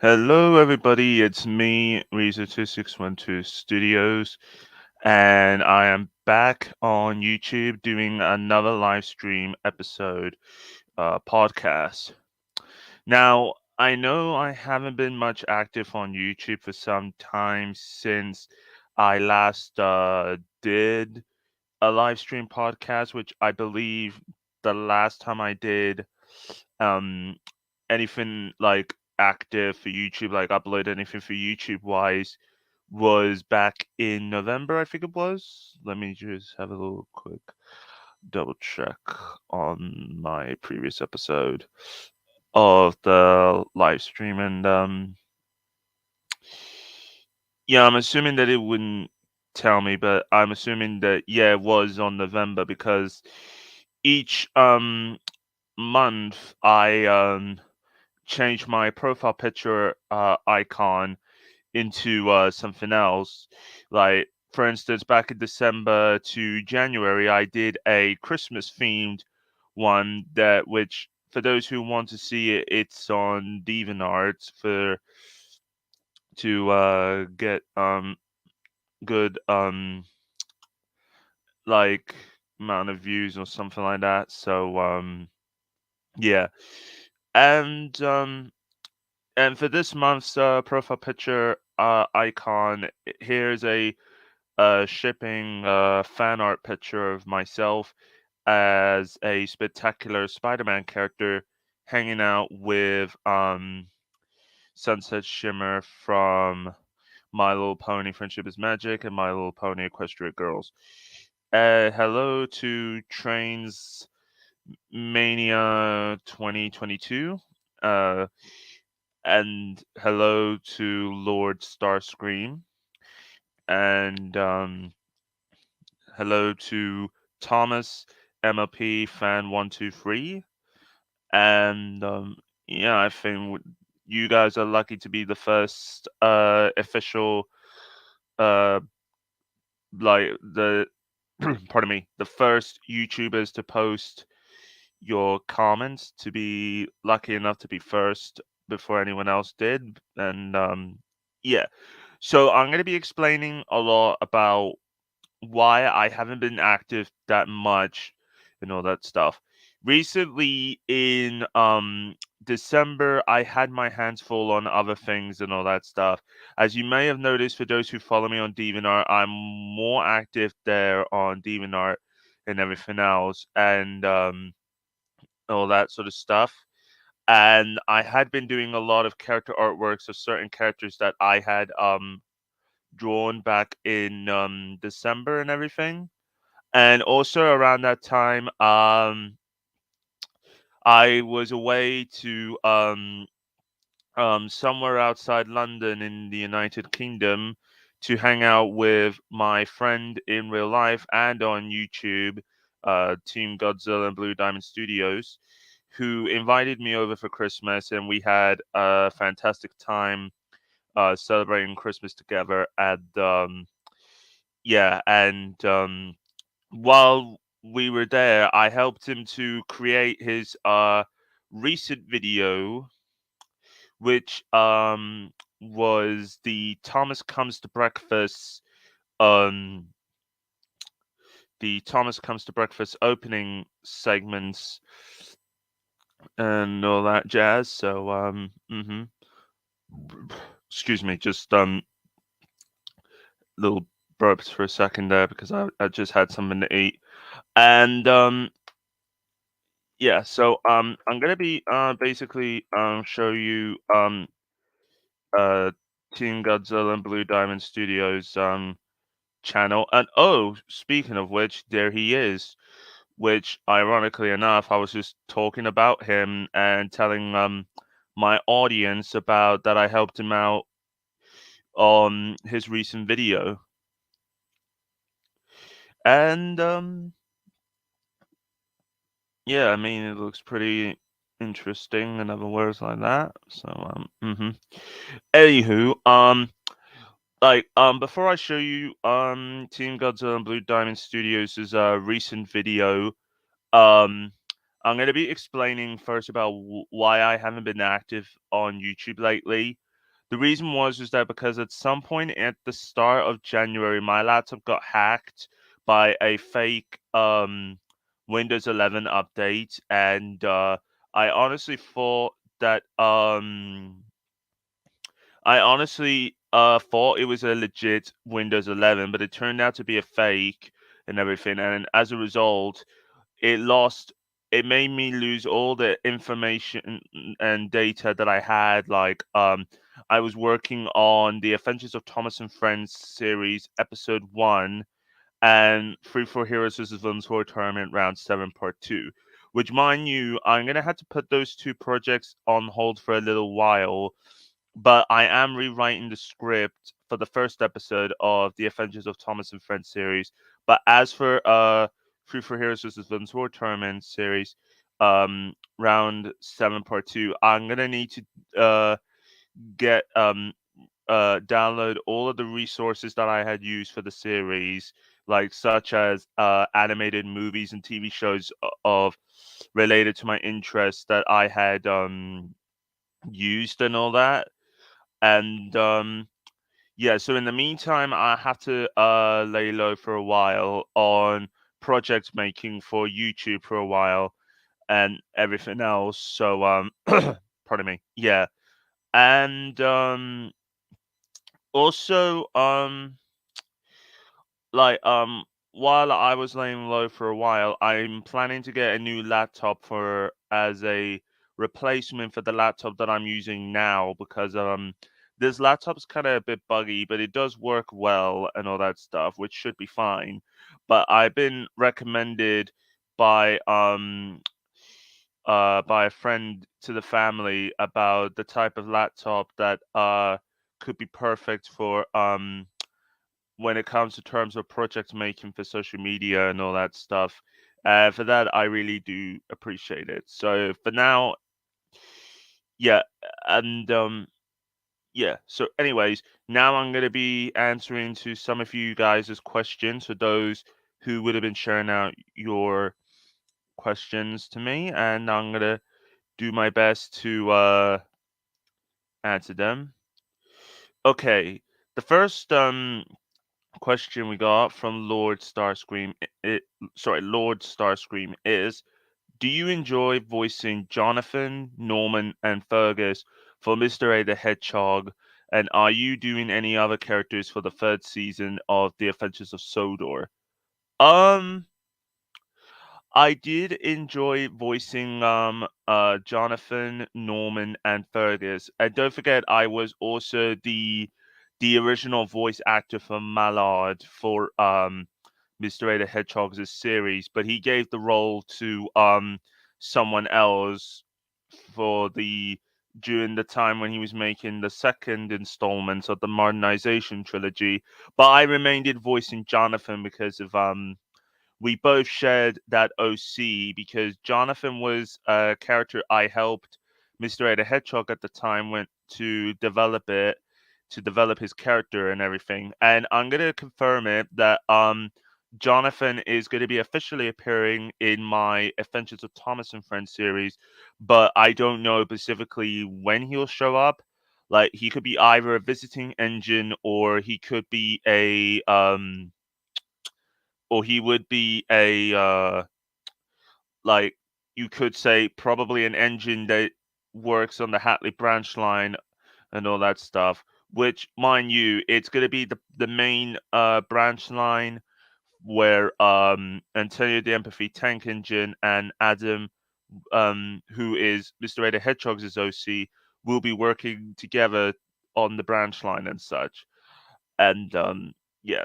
Hello, everybody. It's me, Rizo2612's Studios, and I am back on YouTube doing another live stream episode podcast. Now, I know I haven't been much active on YouTube for some time since I last did a live stream podcast, which I believe the last time I did um anything like active for YouTube, like upload anything for YouTube wise, was back in November, I think it was. Let me just have a little quick double check on my previous episode of the live stream. And yeah, I'm assuming that it wouldn't tell me, but I'm assuming that yeah, it was on November because each month I change my profile picture icon into something else. Like, for instance, back in December to January, I did a Christmas themed one that, which for those who want to see it, it's on DeviantArt for to get good like amount of views or something like that. So yeah, and for this month's profile picture icon, here's a shipping fan art picture of myself as a spectacular Spider-Man character hanging out with Sunset Shimmer from My Little Pony Friendship is Magic and My Little Pony Equestria Girls. Hello to Trains Mania 2022. Uh, and hello to Lord Starscream, and hello to Thomas MLP Fan 123, and yeah, I think you guys are lucky to be the first official uh like the pardon me, the first YouTubers to post your comments, to be lucky enough to be first before anyone else did. And yeah, so I'm going to be explaining a lot about why I haven't been active that much and all that stuff. Recently in December, I had my hands full on other things and all that stuff. As you may have noticed, for those who follow me on DeviantArt, I'm more active there on DeviantArt and everything else, and all that sort of stuff. And I had been doing a lot of character artworks of certain characters that I had drawn back in December and everything. And also around that time, I was away to somewhere outside London in the United Kingdom to hang out with my friend in real life and on YouTube, Team Godzilla and Blue Diamond Studios, who invited me over for Christmas, and we had a fantastic time celebrating Christmas together. And yeah, and while we were there, I helped him to create his recent video, which was um the Thomas Comes to Breakfast opening segments and all that jazz. So excuse me, just little burps for a second there because I just had something to eat. And yeah, so I'm gonna be basically show you uh Team Godzilla and Blue Diamond Studios channel. And oh, speaking of which, there he is. Which ironically enough, I was just talking about him and telling my audience about that I helped him out on his recent video. And yeah, I mean it looks pretty interesting in other words like that. So anywho, like before I show you Team Godzilla and Blue Diamond Studios' recent video, um I'm going to be explaining first about why I haven't been active on YouTube lately. The reason was that because at some point at the start of January, my laptop got hacked by a fake Windows 11 update, and I honestly thought that I honestly thought it was a legit Windows 11, but it turned out to be a fake and everything. And as a result, it lost. It made me lose all the information and data that I had. Like, I was working on the Adventures of Thomas and Friends series, episode one, and Free for Heroes vs. Villains Horror Tournament Round 7 Part 2. Which, mind you, I'm going to have to put those two projects on hold for a little while, but I am rewriting the script for the first episode of the Adventures of Thomas and Friends series. But as for Free for Heroes vs. Villains War Tournament series, round 7 part 2, I'm gonna need to get download all of the resources that I had used for the series, like such as animated movies and TV shows of related to my interests that I had used and all that. And yeah, so in the meantime, I have to lay low for a while on project making for YouTube for a while and everything else. So pardon me. Yeah. And also like while I was laying low for a while, I'm planning to get a new laptop for as a replacement for the laptop that I'm using now because this laptop's kind of a bit buggy, but it does work well and all that stuff, which should be fine. But I've been recommended by by a friend to the family about the type of laptop that could be perfect for when it comes to terms of project making for social media and all that stuff. For that, I really do appreciate it. So for now, yeah, and yeah. So, anyways, now I'm gonna be answering to some of you guys' questions. For those who would have been sharing out your questions to me, and I'm gonna do my best to answer them. Okay, the first question we got from Lord Starscream, Lord Starscream is: do you enjoy voicing Jonathan, Norman, and Fergus for Mr. A the Hedgehog? And are you doing any other characters for the third season of The Adventures of Sodor? Um, I did enjoy voicing Jonathan, Norman, and Fergus. And don't forget, I was also the original voice actor for Mallard for Mr. A the Hedgehog's series, but he gave the role to someone else for the during the time when he was making the second installment of the modernization trilogy. But I remained in voicing Jonathan because of we both shared that OC because Jonathan was a character I helped Mr. A the Hedgehog at the time went to develop it, to develop his character and everything. And I'm gonna confirm it that Jonathan is going to be officially appearing in my Adventures of Thomas and Friends series, but I don't know specifically when he'll show up. Like he could be either a visiting engine or he could be a or he would be a like you could say probably an engine that works on the Hatley branch line and all that stuff. Which, mind you, it's going to be the main branch line where Antonio the Empathy Tank Engine and Adam, who is Mr. Ray the Hedgehog's OC, will be working together on the branch line and such. And yeah.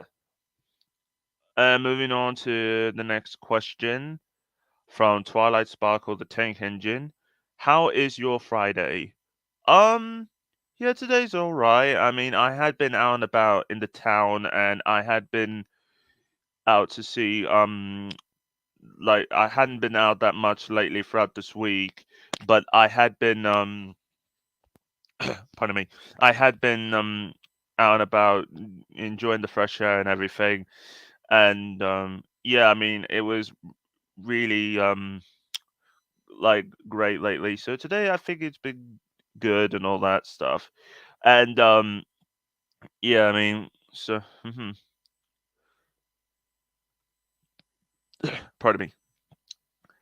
Moving on to the next question from Twilight Sparkle, the Tank Engine. How is your Friday? Um, yeah, today's all right. I mean, I had been out and about in the town, and I had been out to see like I hadn't been out that much lately throughout this week, but I had been pardon me, I had been out and about enjoying the fresh air and everything. And yeah, I mean it was really like great lately. So today I think it's been good and all that stuff. And yeah, I mean, so pardon me.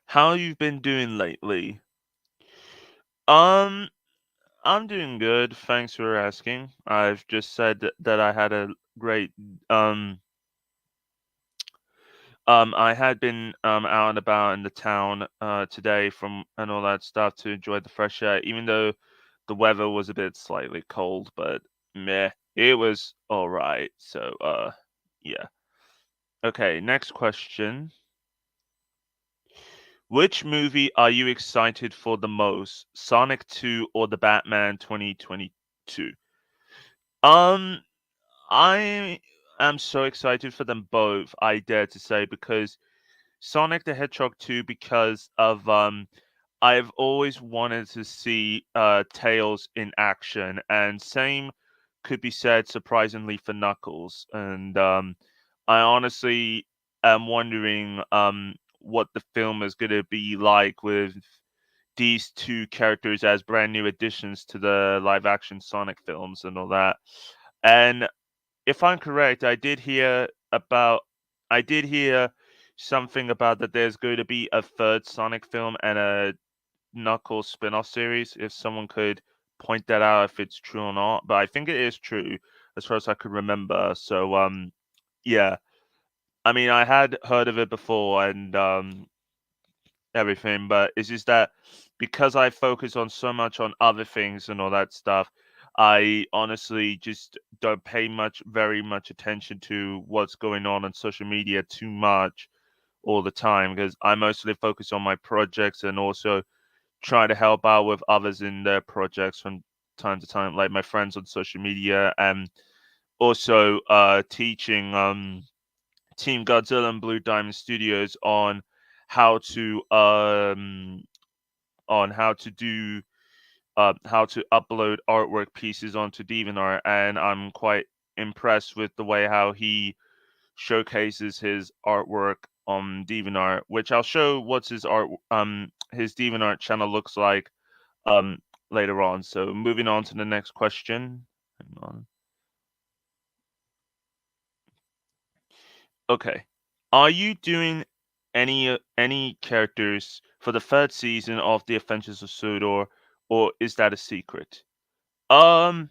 How you've been doing lately? Um, I'm doing good. Thanks for asking. I've just said that I had a great um I had been out and about in the town today from and all that stuff to enjoy the fresh air, even though the weather was a bit slightly cold, but meh, it was all right. So yeah. Okay, next question. Which movie are you excited for the most? Sonic 2 or the Batman 2022? Um I am so excited for them both, I dare to say, because Sonic the Hedgehog 2 because of I've always wanted to see Tails in action, and same could be said surprisingly for Knuckles. And I honestly am wondering what the film is going to be like with these two characters as brand new additions to the live action Sonic films and all that. And if I'm correct, I did hear something about that there's going to be a third Sonic film and a Knuckles spin-off series. If someone could point that out if it's true or not. But I think it is true as far as I could remember. So yeah. I mean I had heard of it before and everything, but it's just that because I focus on so much on other things and all that stuff, I honestly just don't pay very much attention to what's going on social media too much all the time because I mostly focus on my projects and also try to help out with others in their projects from time to time, like my friends on social media, and also teaching Team Godzilla and Blue Diamond Studios how to um how to do how to upload artwork pieces onto DeviantArt, and I'm quite impressed with the way how he showcases his artwork on DeviantArt, which I'll show what's his DeviantArt channel looks like um later on. So moving on to the next question. Hang on. Okay. Are you doing any characters for the third season of The Adventures of Sodor, or is that a secret? Um,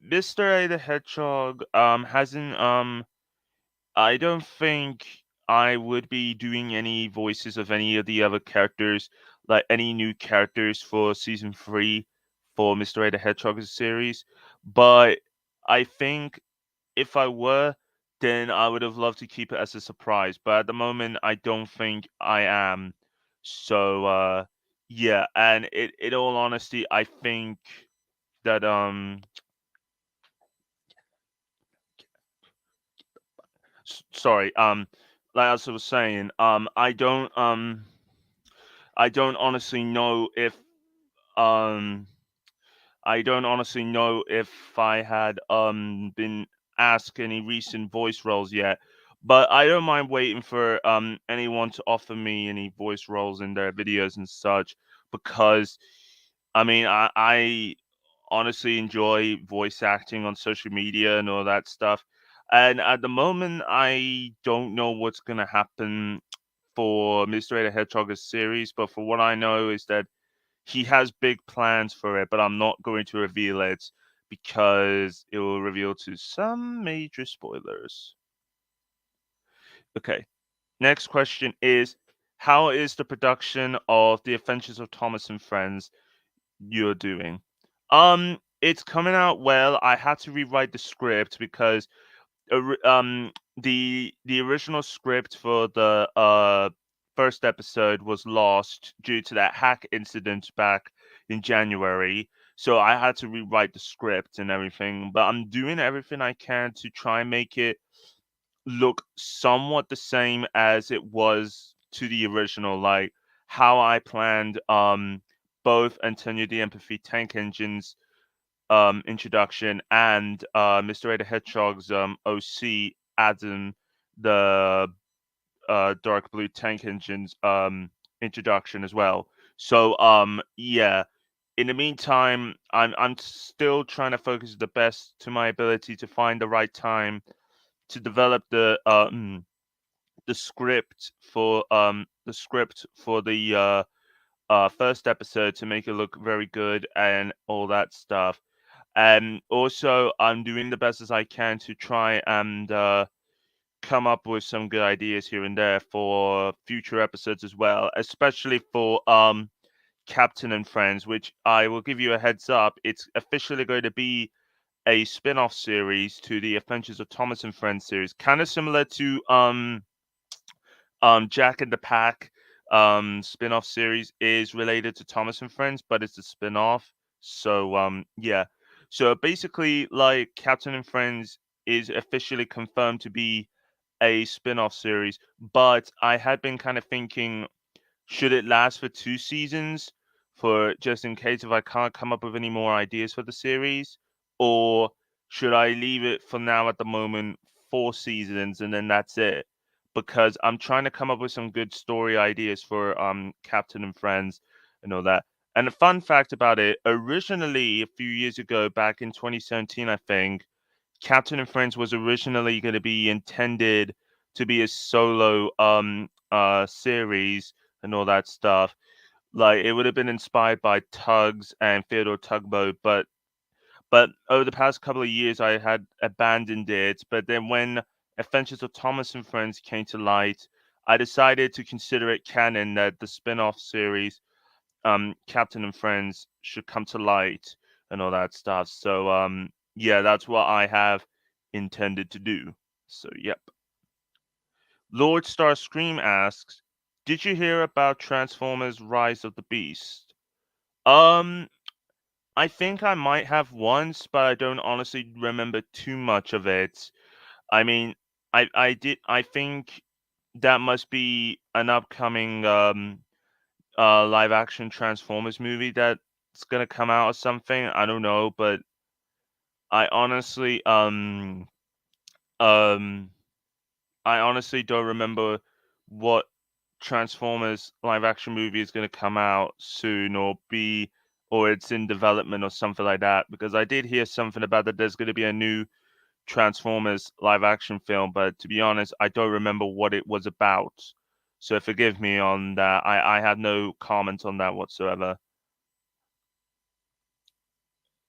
Mr. A the Hedgehog hasn't I don't think I would be doing any voices of any of the other characters, like any new characters for season 3 for Mr. A the Hedgehog series, but I think if I were, then I would have loved to keep it as a surprise. But at the moment, I don't think I am. So yeah, and in all honesty, I think that sorry like as I was saying I don't honestly know if um I don't honestly know if I had been asked any recent voice roles yet, but I don't mind waiting for anyone to offer me any voice roles in their videos and such because I mean I honestly enjoy voice acting on social media and all that stuff. And at the moment I don't know what's gonna happen for Mr. A the Hedgehog series, but for what I know is that he has big plans for it, but I'm not going to reveal it because it will reveal to some major spoilers. Okay. Next question is how is the production of The Adventures of Thomas and Friends you're doing? It's coming out well. I had to rewrite the script because the original script for the first episode was lost due to that hack incident back in January. So I had to rewrite the script and everything, but I'm doing everything I can to try and make it look somewhat the same as it was to the original, like how I planned both Antonio the Empathy tank engines introduction and Mr. A the Hedgehog's OC Adam the dark blue tank engines introduction as well. So yeah, in the meantime, I'm still trying to focus the best to my ability to find the right time to develop the script for the first episode to make it look very good and all that stuff. And also, I'm doing the best as I can to try and come up with some good ideas here and there for future episodes as well, especially for Captain and Friends, which I will give you a heads up. It's officially going to be a spin-off series to the Adventures of Thomas and Friends series, kind of similar to Jack and the Pack spin-off series is related to Thomas and Friends, but it's a spin-off. So yeah. So basically, like, Captain and Friends is officially confirmed to be a spin-off series, but I had been kind of thinking, should it last for 2 seasons, for just in case if I can't come up with any more ideas for the series, or should I leave it for now at the moment 4 seasons and then that's it? Because I'm trying to come up with some good story ideas for Captain and Friends and all that. And a fun fact about it, originally a few years ago, back in 2017, I think, Captain and Friends was originally going to be intended to be a solo series and all that stuff. Like, it would have been inspired by Tugs and Theodore Tugboat, but over the past couple of years I had abandoned it. But then when Adventures of Thomas and Friends came to light, I decided to consider it canon that the spin-off series Captain and Friends should come to light and all that stuff. So yeah, that's what I have intended to do. So yep. Lord Starscream asks, "Did you hear about Transformers: Rise of the Beast?" Um, I think I might have once, but I don't honestly remember too much of it. I mean, I think that must be an upcoming live action Transformers movie that's gonna come out or something. I don't know, but I honestly um I honestly don't remember what Transformers live action movie is gonna come out soon or it's in development or something like that, because I did hear something about that there's gonna be a new Transformers live action film, but to be honest, I don't remember what it was about. So forgive me on that. I had no comment on that whatsoever.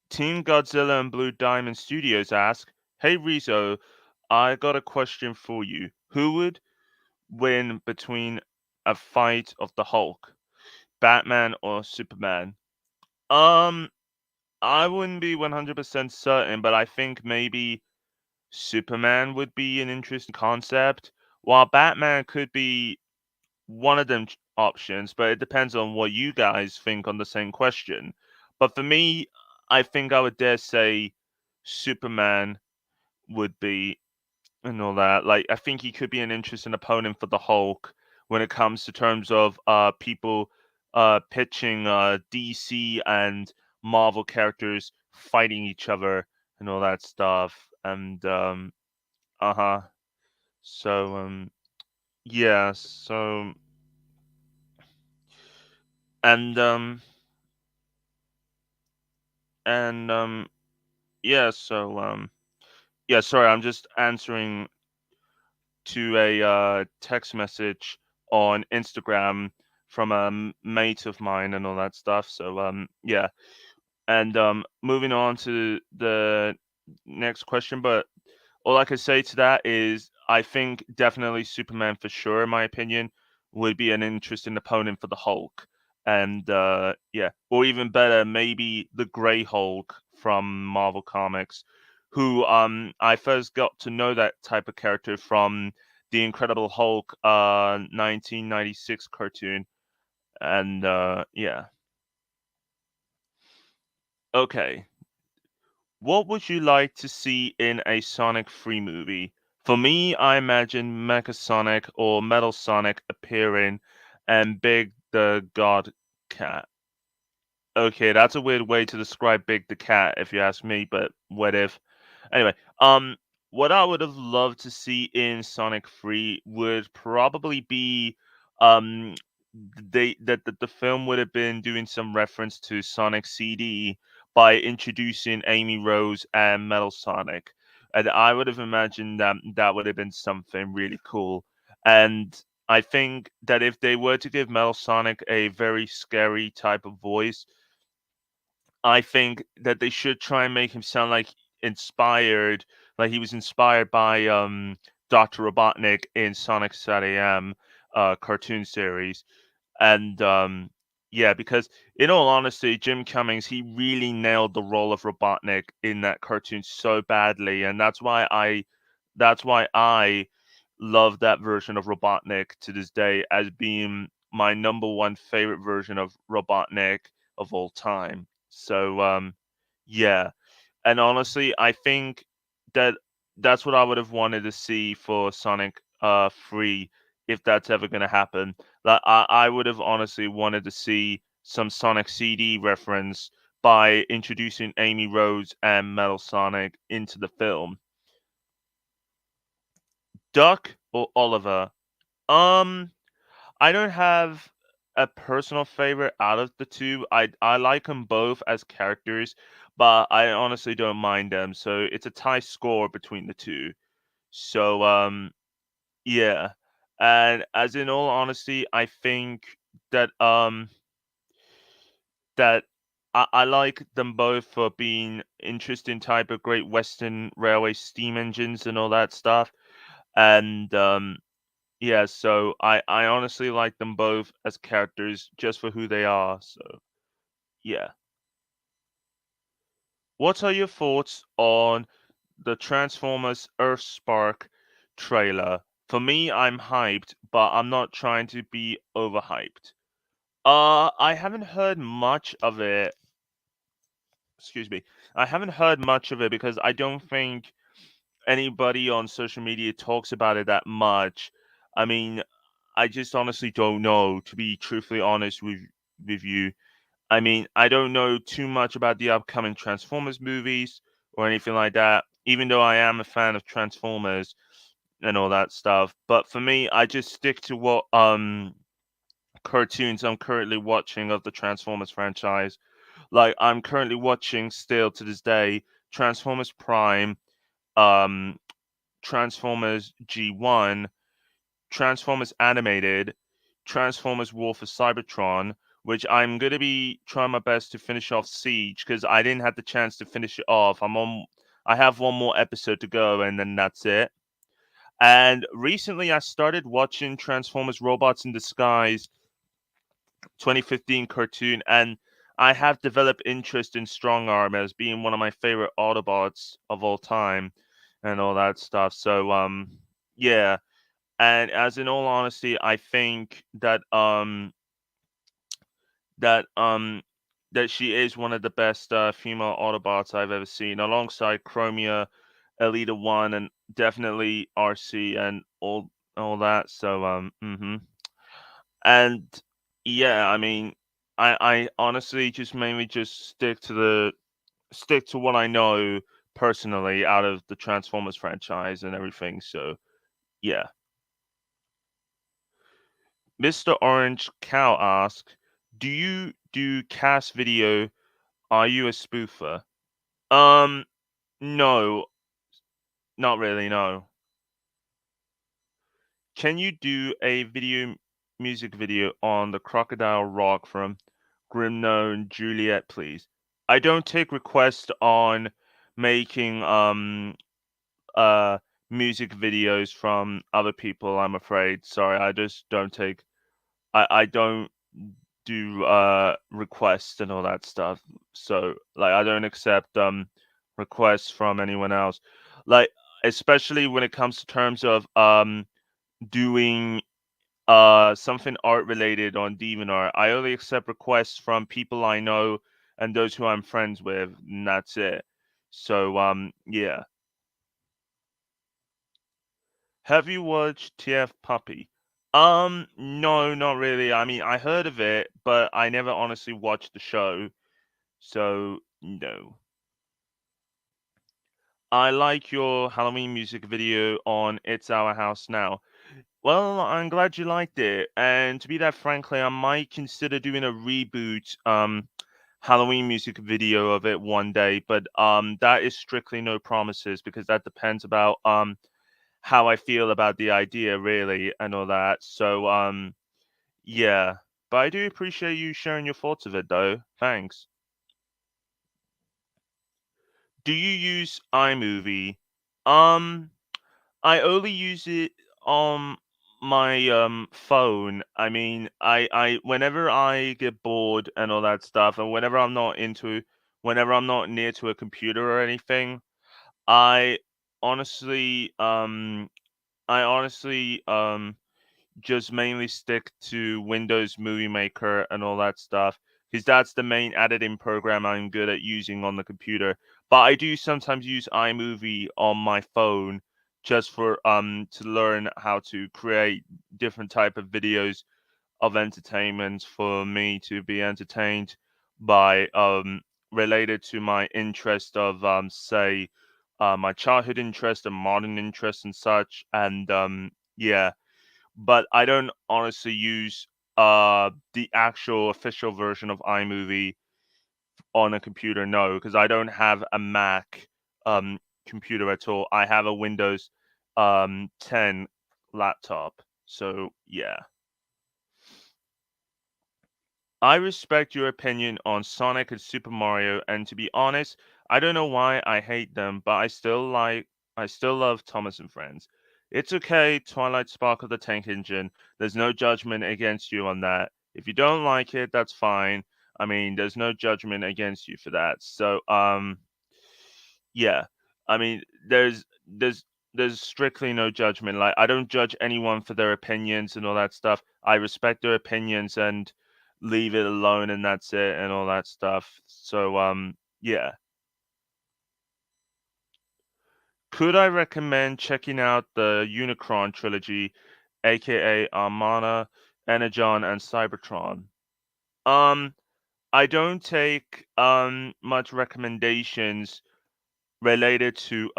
Team Godzilla and Blue Diamond Studios ask, "Hey Rizo, I got a question for you. Who would win between a fight of the Hulk, Batman or Superman?" Um, I wouldn't be 100% certain, but I think maybe Superman would be an interesting concept, while Batman could be one of them options, but it depends on what you guys think on the same question. But for me, I think I would dare say Superman would be and all that. Like, I think he could be an interesting opponent for the Hulk when it comes to terms of people pitching DC and Marvel characters fighting each other and all that stuff. And uh-huh. So yeah, so and and yeah, so yeah, sorry, I'm just answering to a text message on Instagram from a mate of mine and all that stuff. So yeah, and moving on to the next question, but all I could say to that is I think definitely Superman for sure, in my opinion, would be an interesting opponent for the Hulk. And yeah, or even better, maybe the Grey Hulk from Marvel Comics, who I first got to know that type of character from the Incredible Hulk 1996 cartoon. And yeah. Okay. What would you like to see in a Sonic free movie? For me, I imagine Mecha Sonic or Metal Sonic appearing and Big the God Cat. Okay, that's a weird way to describe Big the Cat if you ask me, but what if? Anyway, what I would have loved to see in Sonic 3 would probably be the film would have been doing some reference to Sonic CD by introducing Amy Rose and Metal Sonic, and I would have imagined that that would have been something really cool. And I think that if they were to give Metal Sonic a very scary type of voice, I think that they should try and make him sound inspired, like he was inspired by Dr. Robotnik in Sonic SAT cartoon series. And yeah, because in all honesty, Jim Cummings, he really nailed the role of Robotnik in that cartoon so badly, and that's why I love that version of Robotnik to this day as being my number one favorite version of Robotnik of all time. So yeah, and honestly, I think that that's what I would have wanted to see for Sonic 3 if that's ever going to happen. Like I would have honestly wanted to see some Sonic CD reference by introducing Amy Rose and Metal Sonic into the film. Duck or Oliver? Um, I don't have a personal favorite out of the two. I like them both as characters, but I honestly don't mind them. So it's a tie score between the two. So yeah. And as in all honesty, I think that that I like them both for being interesting type of Great Western Railway steam engines and all that stuff. And yeah, so I honestly like them both as characters just for who they are. So yeah. What are your thoughts on the Transformers Earthspark trailer? For me, I'm hyped, but I'm not trying to be overhyped. I haven't heard much of it. Excuse me. I haven't heard much of it because I don't think anybody on social media talks about it that much. I mean, I just honestly don't know, to be truthfully honest with you. I mean, I don't know too much about the upcoming Transformers movies or anything like that, even though I am a fan of Transformers and all that stuff. But for me, I just stick to what cartoons I'm currently watching of the Transformers franchise. Like I'm currently watching still to this day Transformers Prime, um Transformers G1, Transformers Animated, Transformers War for Cybertron, which I'm gonna be trying my best to finish off Siege because I didn't have the chance to finish it off. I have one more episode to go and then that's it. And recently I started watching Transformers Robots in Disguise 2015 cartoon, and I have developed interest in Strong Arm as being one of my favorite Autobots of all time and all that stuff. So yeah, and as in all honesty, I think that that she is one of the best female Autobots I've ever seen, alongside Chromia, Elita One, and definitely RC and all that. So and yeah, I mean, I honestly just mainly just stick to what I know personally out of the Transformers franchise and everything. So yeah. Mr. Orange Cow asks, "Do you do cast video? Are you a spoofer?" Um, no, not really. No. Can you do a music video on the Crocodile Rock from Grimno and Juliet, please? I don't take requests on making uh music videos from other people. I'm afraid. Sorry, I just don't take. I don't do requests and all that stuff. So like I don't accept requests from anyone else. Like especially when it comes to terms of doing something art related on DeviantArt. I only accept requests from people I know and those who I'm friends with, and that's it. So yeah. Have you watched TF Puppy? No, not really. I mean, I heard of it, but I never honestly watched the show. So, no. I like your Halloween music video on It's Our House Now. Well, I'm glad you liked it. And to be that frankly, I might consider doing a reboot Halloween music video of it one day, but that is strictly no promises because that depends about how I feel about the idea really and all that. So yeah. But I do appreciate you sharing your thoughts of it though. Thanks. Do you use iMovie? Um I only use it on my phone. I mean, I whenever I get bored and all that stuff, and whenever I'm not near to a computer or anything, I honestly I honestly just mainly stick to Windows Movie Maker and all that stuff because that's the main editing program I'm good at using on the computer. But I do sometimes use iMovie on my phone just for to learn how to create different type of videos of entertainment for me to be entertained by related to my interest of say my childhood interest and modern interest and such and yeah, but I don't honestly use the actual official version of iMovie on a computer. No, because I don't have a Mac um computer at all. I have a Windows 10 laptop. So yeah. I respect your opinion on Sonic and Super Mario, and to be honest, I don't know why I hate them, but I still love Thomas and Friends. It's okay, Twilight Sparkle the Tank Engine. There's no judgment against you on that. If you don't like it, that's fine. I mean, there's no judgment against you for that. So, yeah. I mean, there's strictly no judgment. Like I don't judge anyone for their opinions and all that stuff. I respect their opinions and leave it alone and that's it and all that stuff. So yeah. Could I recommend checking out the Unicron trilogy, aka Armana, Energon, and Cybertron? Um I don't take much recommendations related to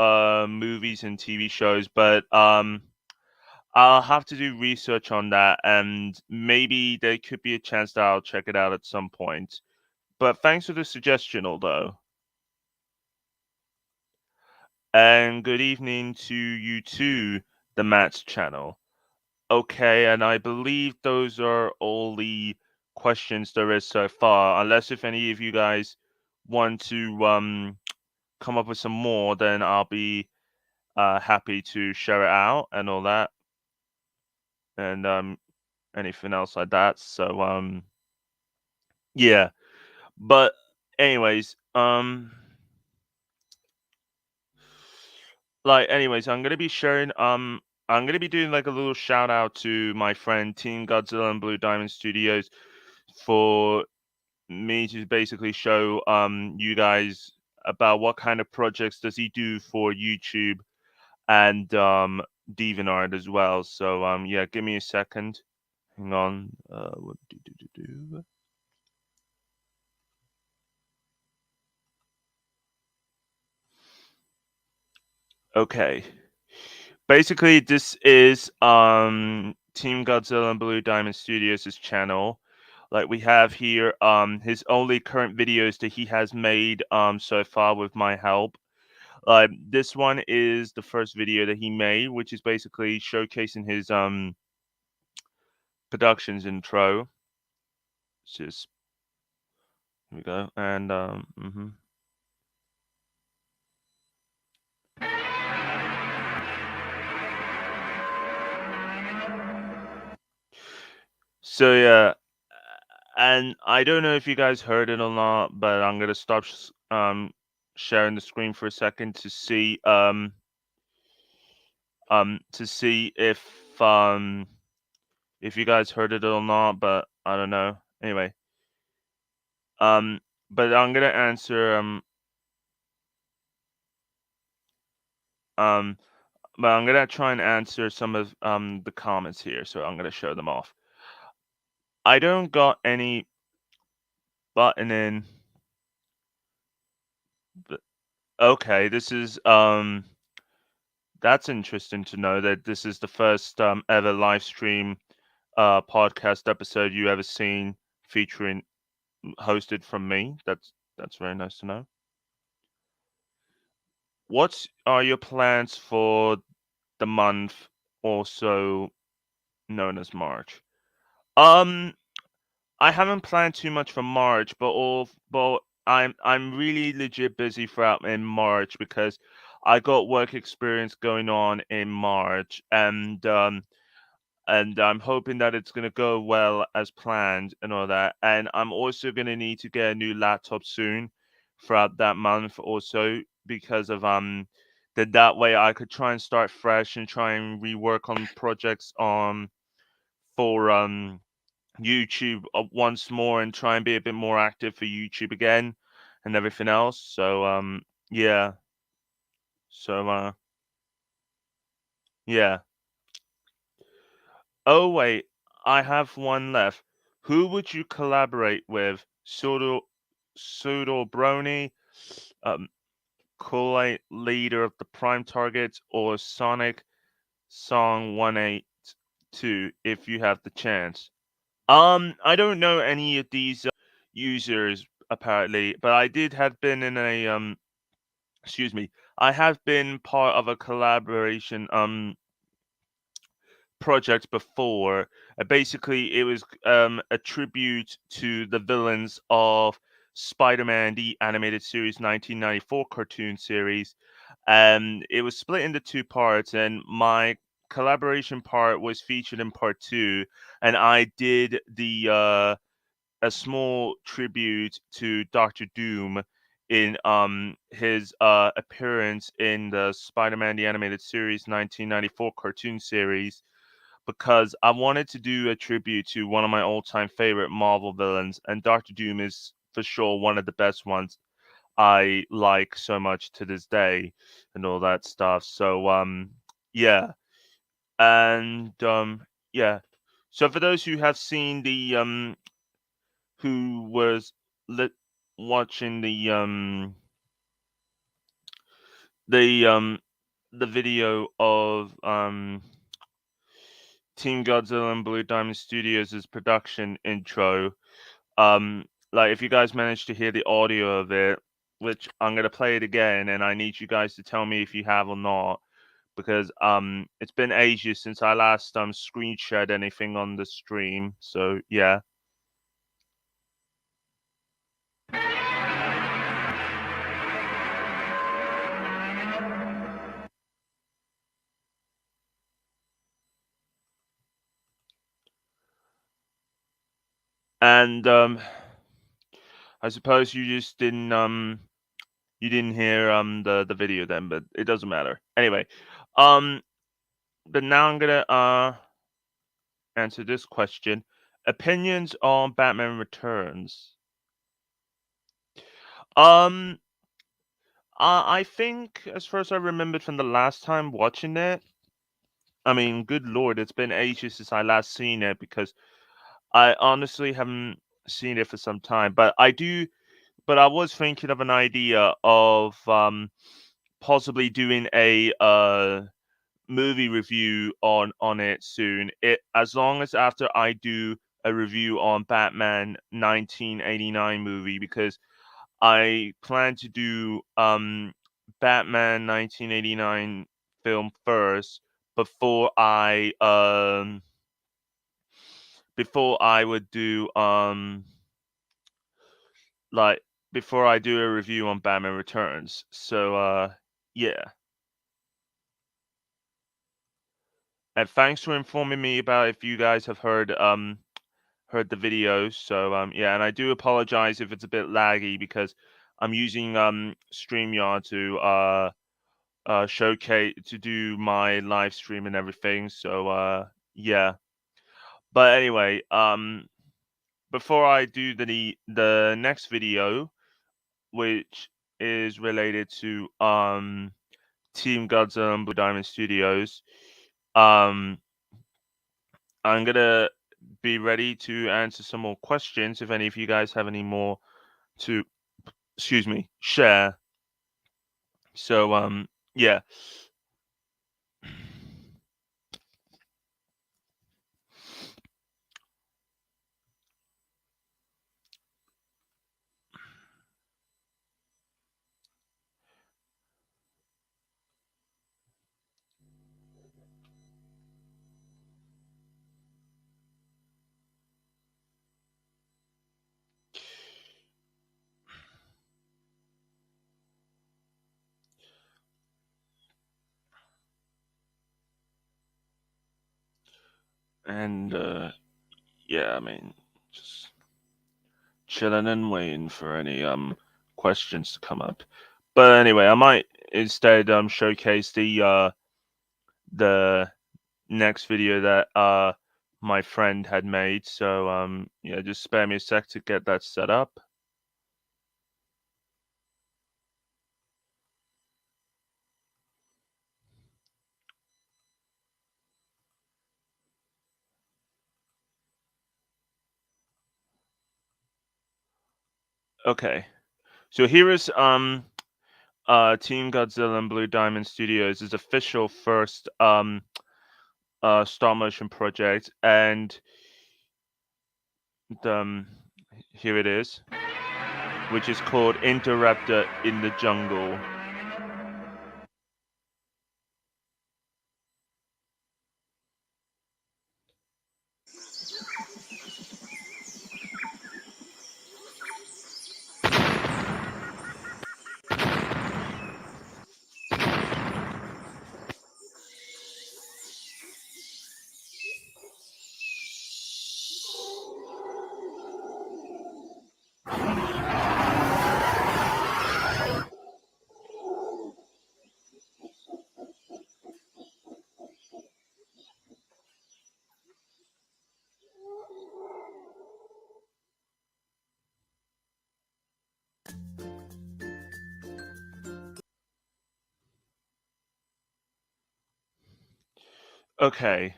movies and TV shows, but I'll have to do research on that, and maybe there could be a chance that I'll check it out at some point. But thanks for the suggestion, although. And good evening to you too, the Matt's channel. Okay, and I believe those are all the questions there is so far. Unless if any of you guys want to come up with some more, then I'll be happy to share it out and all that, and anything else like that. So yeah. But anyways, I'm gonna be sharing I'm gonna be doing like a little shout out to my friend Team Godzilla and Blue Diamond Studios for me to basically show you guys about what kind of projects does he do for YouTube and DeviantArt as well. So yeah, give me a second. Hang on. What do? Okay. Basically, this is Team Godzilla and Blue Diamond Studios' channel. Like we have here, his only current videos that he has made so far with my help. This one is the first video that he made, which is basically showcasing his productions intro. It's just here we go, and so yeah, and I don't know if you guys heard it or not, but I'm gonna stop sharing the screen for a second to see if you guys heard it or not, but I don't know. Anyway, um, but I'm gonna answer um but I'm gonna try and answer some of the comments here, so I'm gonna show them off. I don't got any button in. But, okay, this is That's interesting to know that this is the first ever live stream podcast episode you ever seen featuring hosted from me. That's very nice to know. What are your plans for the month also known as March? Um, I haven't planned too much for March, but I'm really legit busy throughout in March because I got work experience going on in March, and I'm hoping that it's gonna go well as planned and all that. And I'm also gonna need to get a new laptop soon throughout that month also because of that way I could try and start fresh and try and rework on projects for YouTube once more and try and be a bit more active for YouTube again and everything else. So yeah. So yeah. Oh wait, I have one left. Who would you collaborate with? Pseudo Brony, um, Kool-Aid leader of the Prime Targets, or Sonic Song 182 if you have the chance? I don't know any of these users apparently, but I did have been in a excuse me, I have been part of a collaboration project before. Basically, it was a tribute to the villains of Spider-Man, the animated series 1994 cartoon series. It was split into two parts, and my collaboration part was featured in part two, and I did the a small tribute to Doctor Doom in his appearance in the Spider-Man the Animated Series 1994 cartoon series because I wanted to do a tribute to one of my all-time favorite Marvel villains, and Doctor Doom is for sure one of the best ones I like so much to this day, and all that stuff. So yeah, and yeah. So for those who have seen who was lit watching the the video of Team Godzilla and Blue Diamond Studios' production intro. Like if you guys managed to hear the audio of it, which I'm gonna play it again, and I need you guys to tell me if you have or not, because it's been ages since I last screen shared anything on the stream. So yeah. And I suppose you just didn't you didn't hear the video then, but it doesn't matter. Anyway, um but now I'm gonna answer this question. Opinions on Batman Returns. Um I think as far as I remembered from the last time watching it, I mean, good lord, it's been ages since I last seen it because I honestly haven't seen it for some time. But I was thinking of an idea of possibly doing a movie review on it soon. It as long as after I do a review on Batman 1989 movie because I plan to do Batman 1989 film first before I would do like before I do a review on Batman Returns. So yeah. And thanks for informing me about if you guys have heard the videos. So yeah, and I do apologize if it's a bit laggy because I'm using StreamYard to showcase to do my live stream and everything. So yeah. But anyway, before I do the next video, which is related to Team Godzilla and Blue Diamond Studios, um I'm gonna be ready to answer some more questions if any of you guys have any more to excuse me share. So yeah. And yeah, I mean, just chilling and waiting for any questions to come up. But anyway, I might instead showcase the next video that my friend had made. So yeah, just spare me a sec to get that set up. Okay. So here is Team Godzilla and Blue Diamond Studios' official first stop motion project, and um here it is, which is called Interrupter in the Jungle. Okay.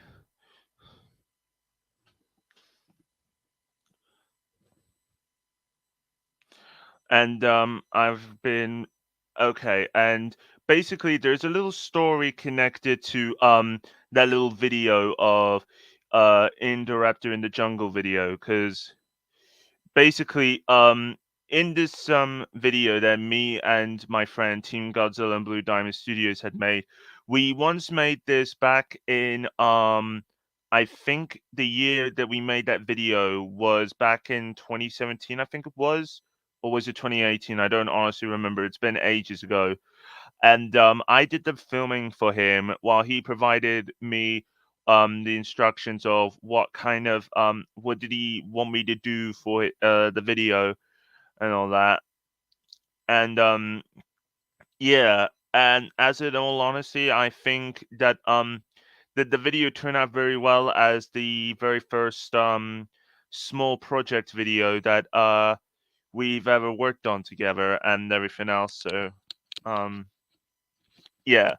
And I've been okay, and basically there's a little story connected to that little video of Indoraptor in the Jungle video, because basically in this video that me and my friend Team Godzilla and Blue Diamond Studios had made, we once made this back in I think the year that we made that video was back in 2017, I think it was, or was it 2018? I don't honestly remember. It's been ages ago. And I did the filming for him while he provided me the instructions of what kind of what did he want me to do for the video and all that. And yeah, and as in all honesty, I think that that the video turned out very well as the very first small project video that we've ever worked on together and everything else. So um yeah,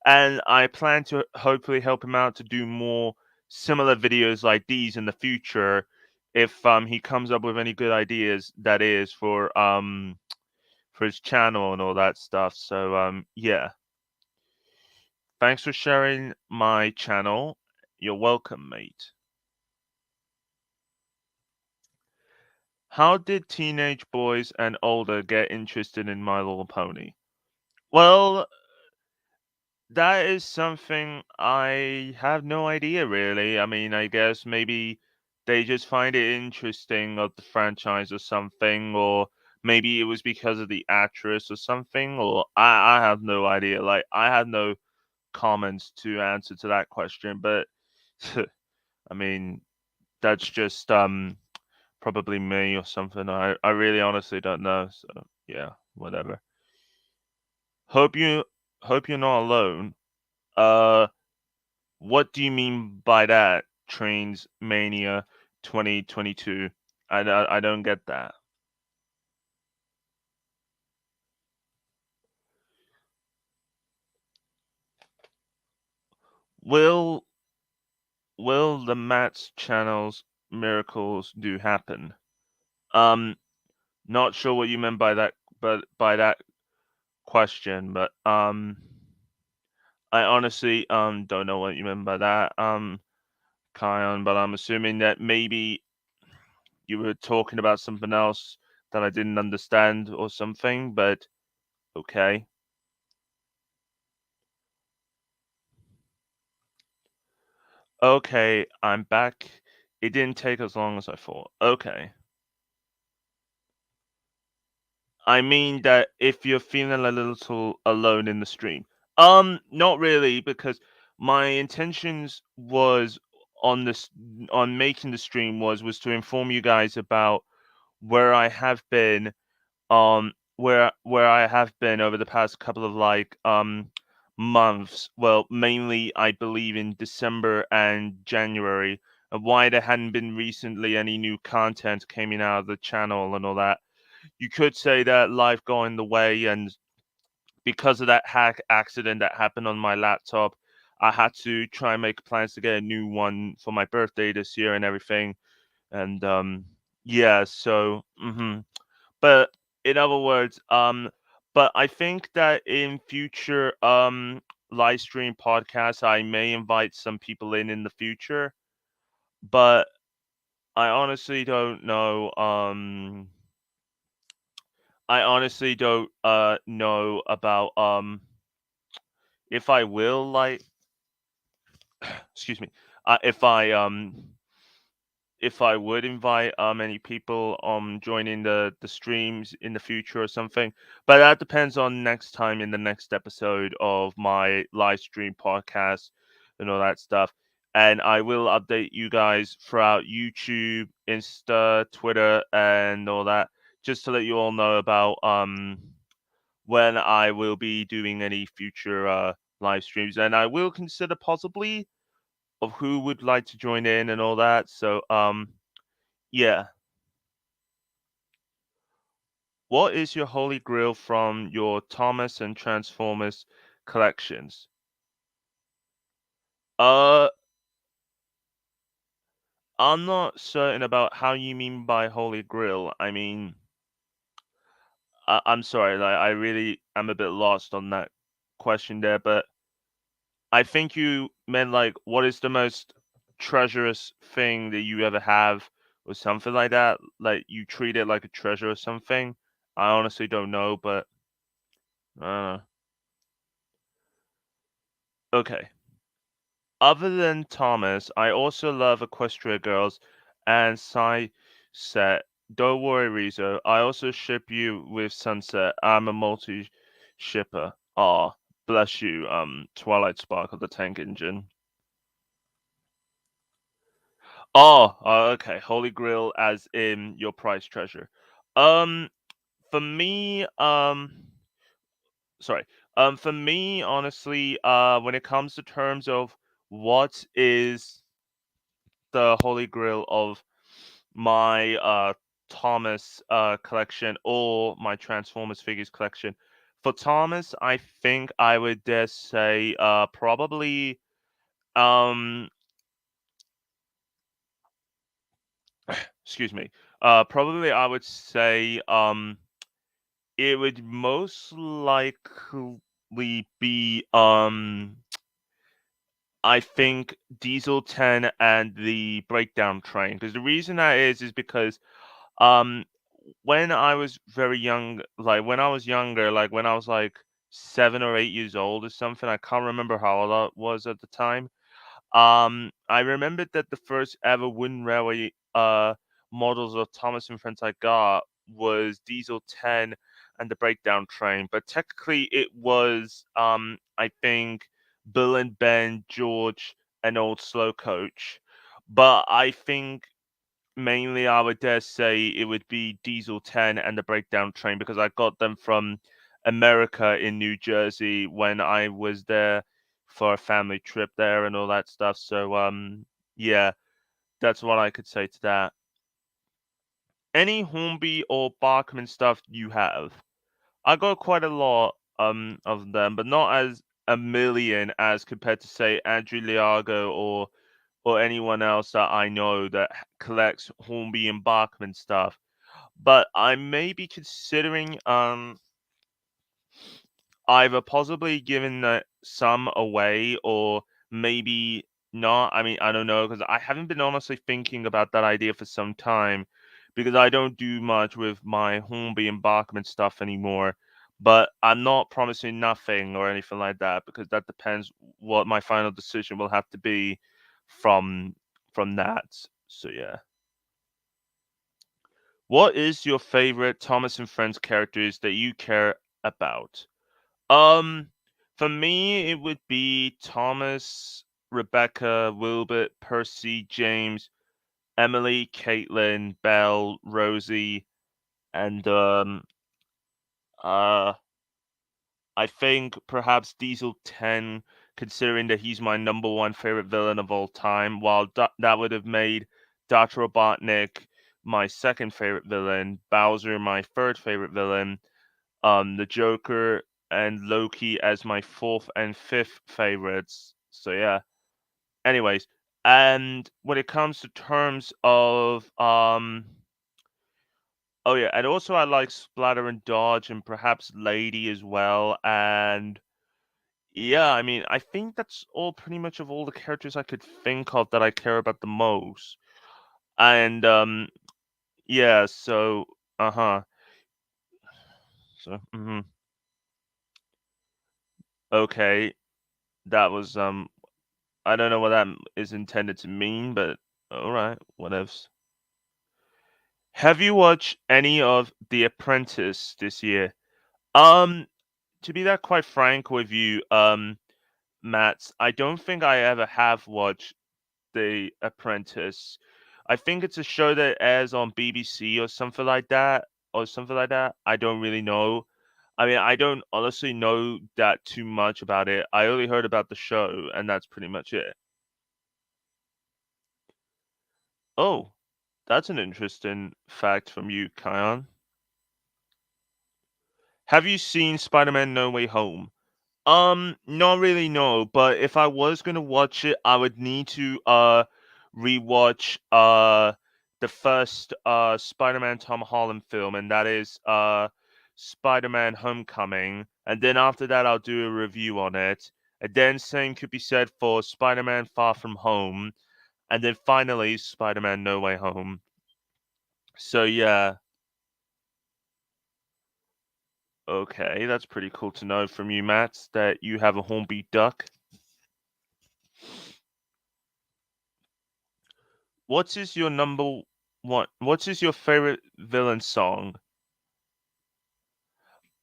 and I plan to hopefully help him out to do more similar videos like these in the future if he comes up with any good ideas, that is, for his channel and all that stuff. So yeah, thanks for sharing my channel. You're welcome, mate. How did teenage boys and older get interested in My Little Pony? Well, that is something I have no idea really. I mean, I guess maybe they just find it interesting of the franchise or something, or maybe it was because of the actress or something, or I have no idea. Like I have no comments to answer to that question, but I mean, that's just probably me or something. I really honestly don't know. So yeah, whatever. Hope you hope you're not alone. Uh What do you mean by that? Trains Mania 2022. I don't get that. Will will the Matt's channel's miracles do happen? Um, not sure what you meant by that, but by that question, but I honestly don't know what you meant by that, Kion, but I'm assuming that maybe you were talking about something else that I didn't understand or something, but okay. Okay, I'm back. It didn't take as long as I thought. Okay. I mean that if you're feeling a little alone in the stream. Not really, because my intentions was on this on making the stream was to inform you guys about where I have been, where I have been over the past couple of months. Well, mainly I believe in December and January, and why there hadn't been recently any new content coming out of the channel and all that. You could say that life got in the way, and because of that hack accident that happened on my laptop, I had to try and make plans to get a new one for my birthday this year and everything. And yeah, so but in other words, but I think that in future live stream podcasts, I may invite some people in the future, but I honestly don't know. I honestly don't know about if I will excuse me, if I would invite any people joining the streams in the future or something. But that depends on next time in the next episode of my live stream podcast and all that stuff. And I will update you guys throughout YouTube, Insta, Twitter, and all that, just to let you all know about when I will be doing any future live streams. And I will consider possibly of who would like to join in and all that. So yeah. What is your holy grail from your Thomas and Transformers collections? Uh, I'm not certain about how you mean by holy grail. I mean, I'm sorry, like I really am a bit lost on that question there, but I think you meant like what is the most treacherous thing that you ever have or something like that? Like you treat it like a treasure or something? I honestly don't know, but uh okay. Other than Thomas, I also love Equestria Girls and Set. Don't worry, Rizo. I also ship you with Sunset. I'm a multi shipper. Ah, bless you, Twilight Sparkle, the tank engine. Oh, okay. Holy Grail as in your prize treasure. Um, for me, sorry. For me, honestly, when it comes to terms of what is the holy grail of my Thomas collection or my Transformers figures collection. For Thomas, I think I would dare say probably um excuse me. Probably I would say it would most likely be I think Diesel 10 and the Breakdown Train. Because the reason that is because Um, when I was very young, like when I was younger, like when I was like 7 or 8 years old or something, I can't remember how old I was at the time. I remembered that the first ever Wooden Railway models of Thomas and Friends I got was Diesel 10 and the Breakdown Train, but technically it was I think Bill and Ben, George, and Old Slow Coach. But I think mainly, I would dare say it would be Diesel 10 and the Breakdown Train because I got them from America in New Jersey when I was there for a family trip there and all that stuff. So, yeah, that's what I could say to that. Any Hornby or Bachman stuff you have? I got quite a lot of them, but not as a million as compared to say Andrew Liago or anyone else that I know that collects Hornby and Bachman stuff. But I may be considering either possibly giving some away or maybe not. I mean, I don't know because I haven't been honestly thinking about that idea for some time because I don't do much with my Hornby and Bachman stuff anymore. But I'm not promising nothing or anything like that because that depends what my final decision will have to be from that. So yeah. What is your favorite Thomas and Friends characters that you care about? Um, for me, it would be Thomas, Rebecca, Wilbert, Percy, James, Emily, Caitlin, Belle, Rosie, and uh I think perhaps Diesel 10, considering that he's my number one favorite villain of all time, while that would have made Dr. Robotnik my second favorite villain, Bowser my third favorite villain, the Joker and Loki as my fourth and fifth favorites. So yeah. Anyways, and when it comes to terms of oh yeah, and also I like Splatter and Dodge and perhaps Lady as well. And yeah, I mean, I think that's all pretty much of all the characters I could think of that I care about the most. And yeah, so uh-huh. So okay, that was I don't know what that is intended to mean, but all right, whatevs. Have you watched any of The Apprentice this year? Um, to be that quite frank with you, Matt, I don't think I ever have watched The Apprentice. I think it's a show that airs on BBC or something like that, I don't really know. I mean, I don't honestly know that too much about it. I only heard about the show, and that's pretty much it. Oh, that's an interesting fact from you, Kion. Have you seen Spider-Man No Way Home? Not really, no. But if I was gonna watch it, I would need to rewatch the first Spider-Man Tom Holland film, and that is Spider-Man Homecoming. And then after that, I'll do a review on it. And then same could be said for Spider-Man Far From Home, and then finally Spider-Man No Way Home. So yeah, okay, that's pretty cool to know from you, Matt, that you have a hornbeat duck. What is your number one? What is your favorite villain song?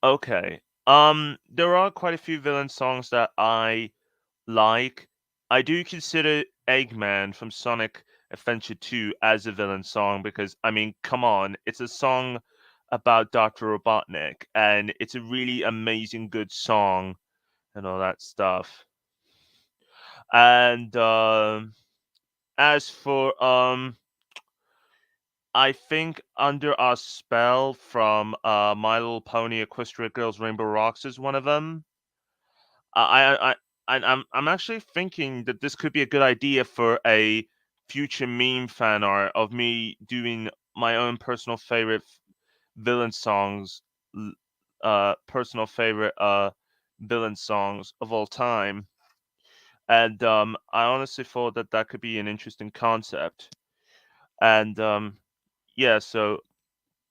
Okay. There are quite a few villain songs that I like. I do consider Eggman from Sonic Adventure 2 as a villain song because, I mean, come on, it's a song about Dr. Robotnik, and it's a really amazing, good song and all that stuff. And as for I think Under Our Spell from My Little Pony Equestria Girls Rainbow Rocks is one of them. I'm actually thinking that this could be a good idea for a future meme fan art of me doing my own personal favorite villain songs, personal favorite villain songs of all time. And I honestly thought that that could be an interesting concept. And yeah, so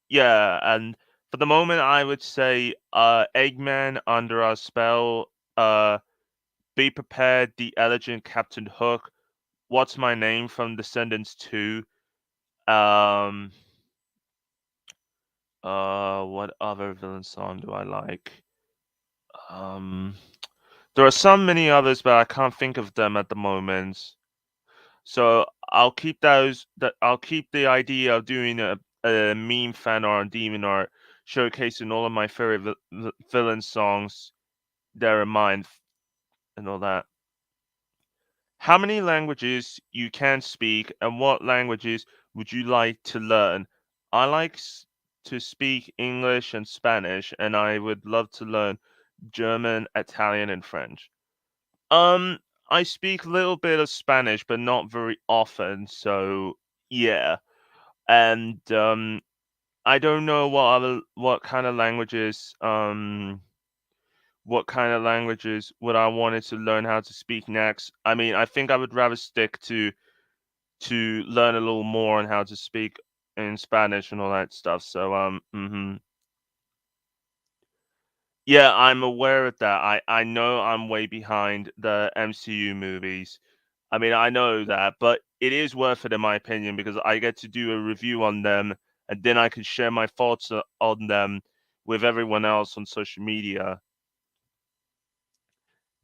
yeah, and for the moment, I would say Eggman, Under Our Spell, uh, Be Prepared, The Elegant Captain Hook, What's My Name from Descendants 2. Um, what other villain song do I like? Um, there are so many others, but I can't think of them at the moment. So I'll keep those. That I'll keep the idea of doing a meme fan art and demon art, showcasing all of my favorite villain songs there in mind and all that. How many languages you can speak, and what languages would you like to learn? I like to speak English and Spanish, and I would love to learn German, Italian, and French. Um, I speak a little bit of Spanish, but not very often. So yeah, and I don't know what kind of languages would I wanted to learn how to speak next. I mean, I think I would rather stick to learn a little more on how to speak in Spanish and all that stuff. So yeah, I'm aware of that. I know I'm way behind the MCU movies. I mean, I know that, but it is worth it in my opinion because I get to do a review on them and then I can share my thoughts on them with everyone else on social media.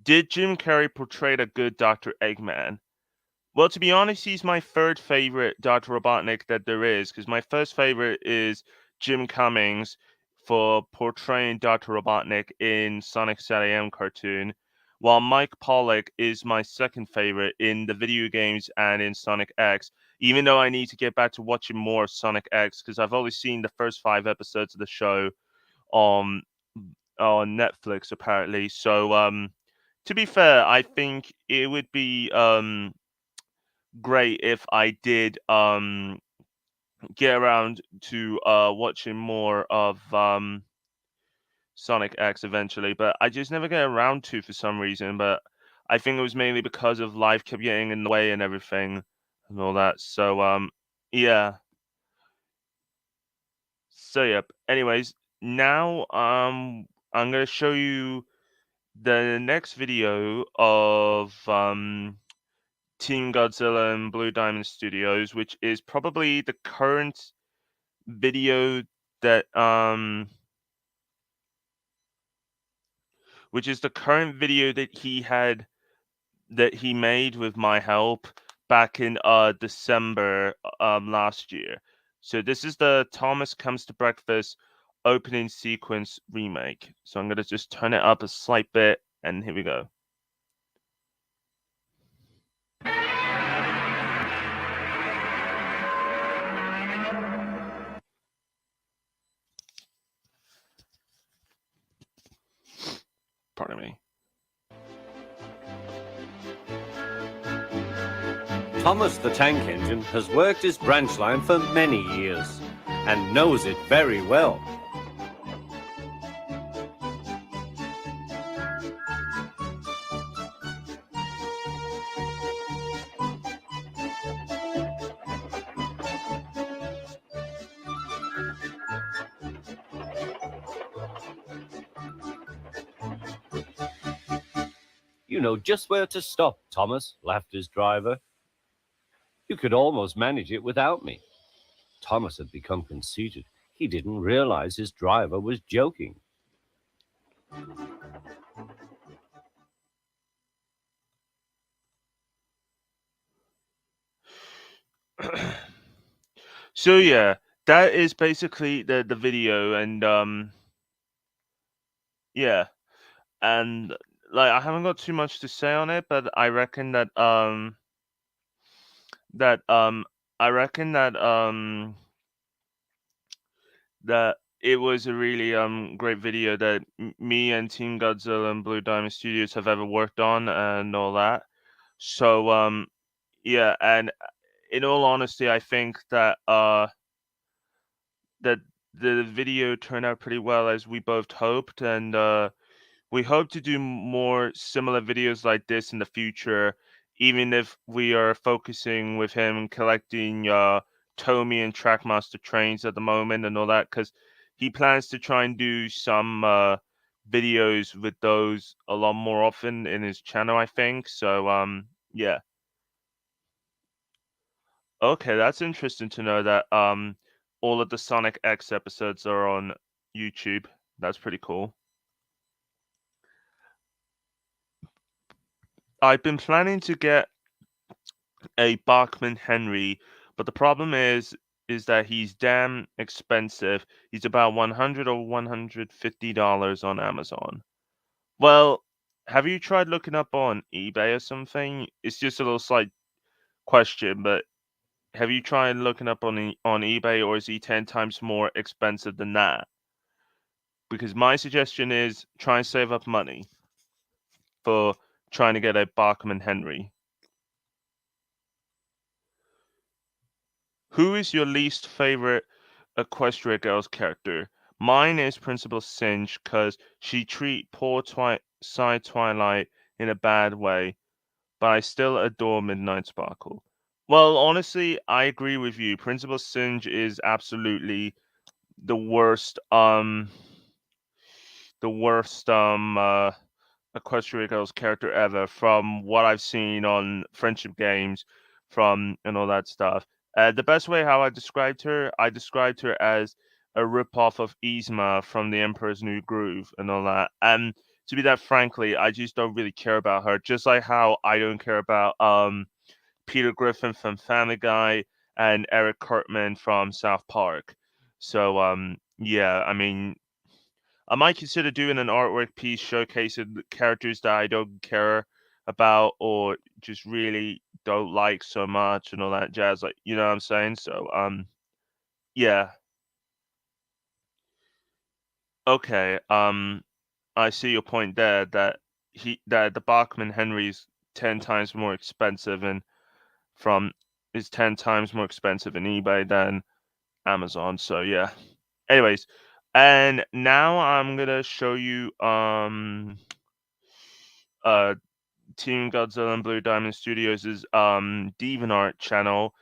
Did Jim Carrey portray a good Dr. Eggman? Well, to be honest, he's my third favorite Dr. Robotnik that there is, because my first favorite is Jim Cummings for portraying Dr. Robotnik in Sonic SAM cartoon, while Mike Pollock is my second favorite in the video games and in Sonic X, even though I need to get back to watching more of Sonic X, because I've only seen the first 5 episodes of the show on on Netflix apparently. So to be fair, I think it would be great if I did get around to watching more of Sonic X eventually, but I just never get around to for some reason. But I think it was mainly because of life kept getting in the way and everything and all that. So yeah. So yep. Anyways, now I'm gonna show you the next video of Team Godzilla and Blue Diamond Studios, which is probably the current video that which is the current video that he made with my help back in December last year. So this is the Thomas Comes to Breakfast opening sequence remake. So I'm gonna just turn it up a slight bit, and here we go. Pardon me. Thomas the Tank Engine has worked his branch line for many years and knows it very well. You know just where to stop, Thomas, laughed his driver. You could almost manage it without me. Thomas had become conceited. He didn't realize his driver was joking. So yeah, that is basically the video, and yeah, and like I haven't got too much to say on it, but I reckon that I reckon that it was a really great video that me and Team Godzilla and Blue Diamond Studios have ever worked on and all that. So yeah, and in all honesty, I think that the video turned out pretty well as we both hoped, and we hope to do more similar videos like this in the future, even if we are focusing with him collecting Tomy and Trackmaster trains at the moment and all that, because he plans to try and do some videos with those a lot more often in his channel, I think. So yeah. Okay, that's interesting to know that all of the Sonic X episodes are on YouTube. That's pretty cool. I've been planning to get a Bachman Henry, but the problem is that he's damn expensive. He's about $100 or $150 on Amazon. Well, have you tried looking up on eBay or something? It's just a little slight question, but have you tried looking up on eBay, or is he 10 times more expensive than that? Because my suggestion is try and save up money for trying to get a Bachman Henry. Who is your least favorite Equestria Girls character? Mine is Principal Singe because she treat poor Twilight in a bad way, but I still adore Midnight Sparkle. Well, honestly, I agree with you. Principal Singe is absolutely the worst Equestria Girls character ever from what I've seen on friendship games from and all that stuff. The best way how I described her as a ripoff of Yzma from The Emperor's New Groove and all that. And to be that frankly, I just don't really care about her. Just like how I don't care about Peter Griffin from Family Guy and Eric Cartman from South Park. So yeah, I mean, I might consider doing an artwork piece showcasing the characters that I don't care about or just really don't like so much and all that jazz. Like, you know what I'm saying? So yeah. Okay. I see your point there that the Bachman Henry's 10 times more expensive and from is 10 times more expensive in eBay than Amazon. So yeah. Anyways, and now I'm gonna show you uh Team Godzilla and Blue Diamond Studios' DeviantArt channel,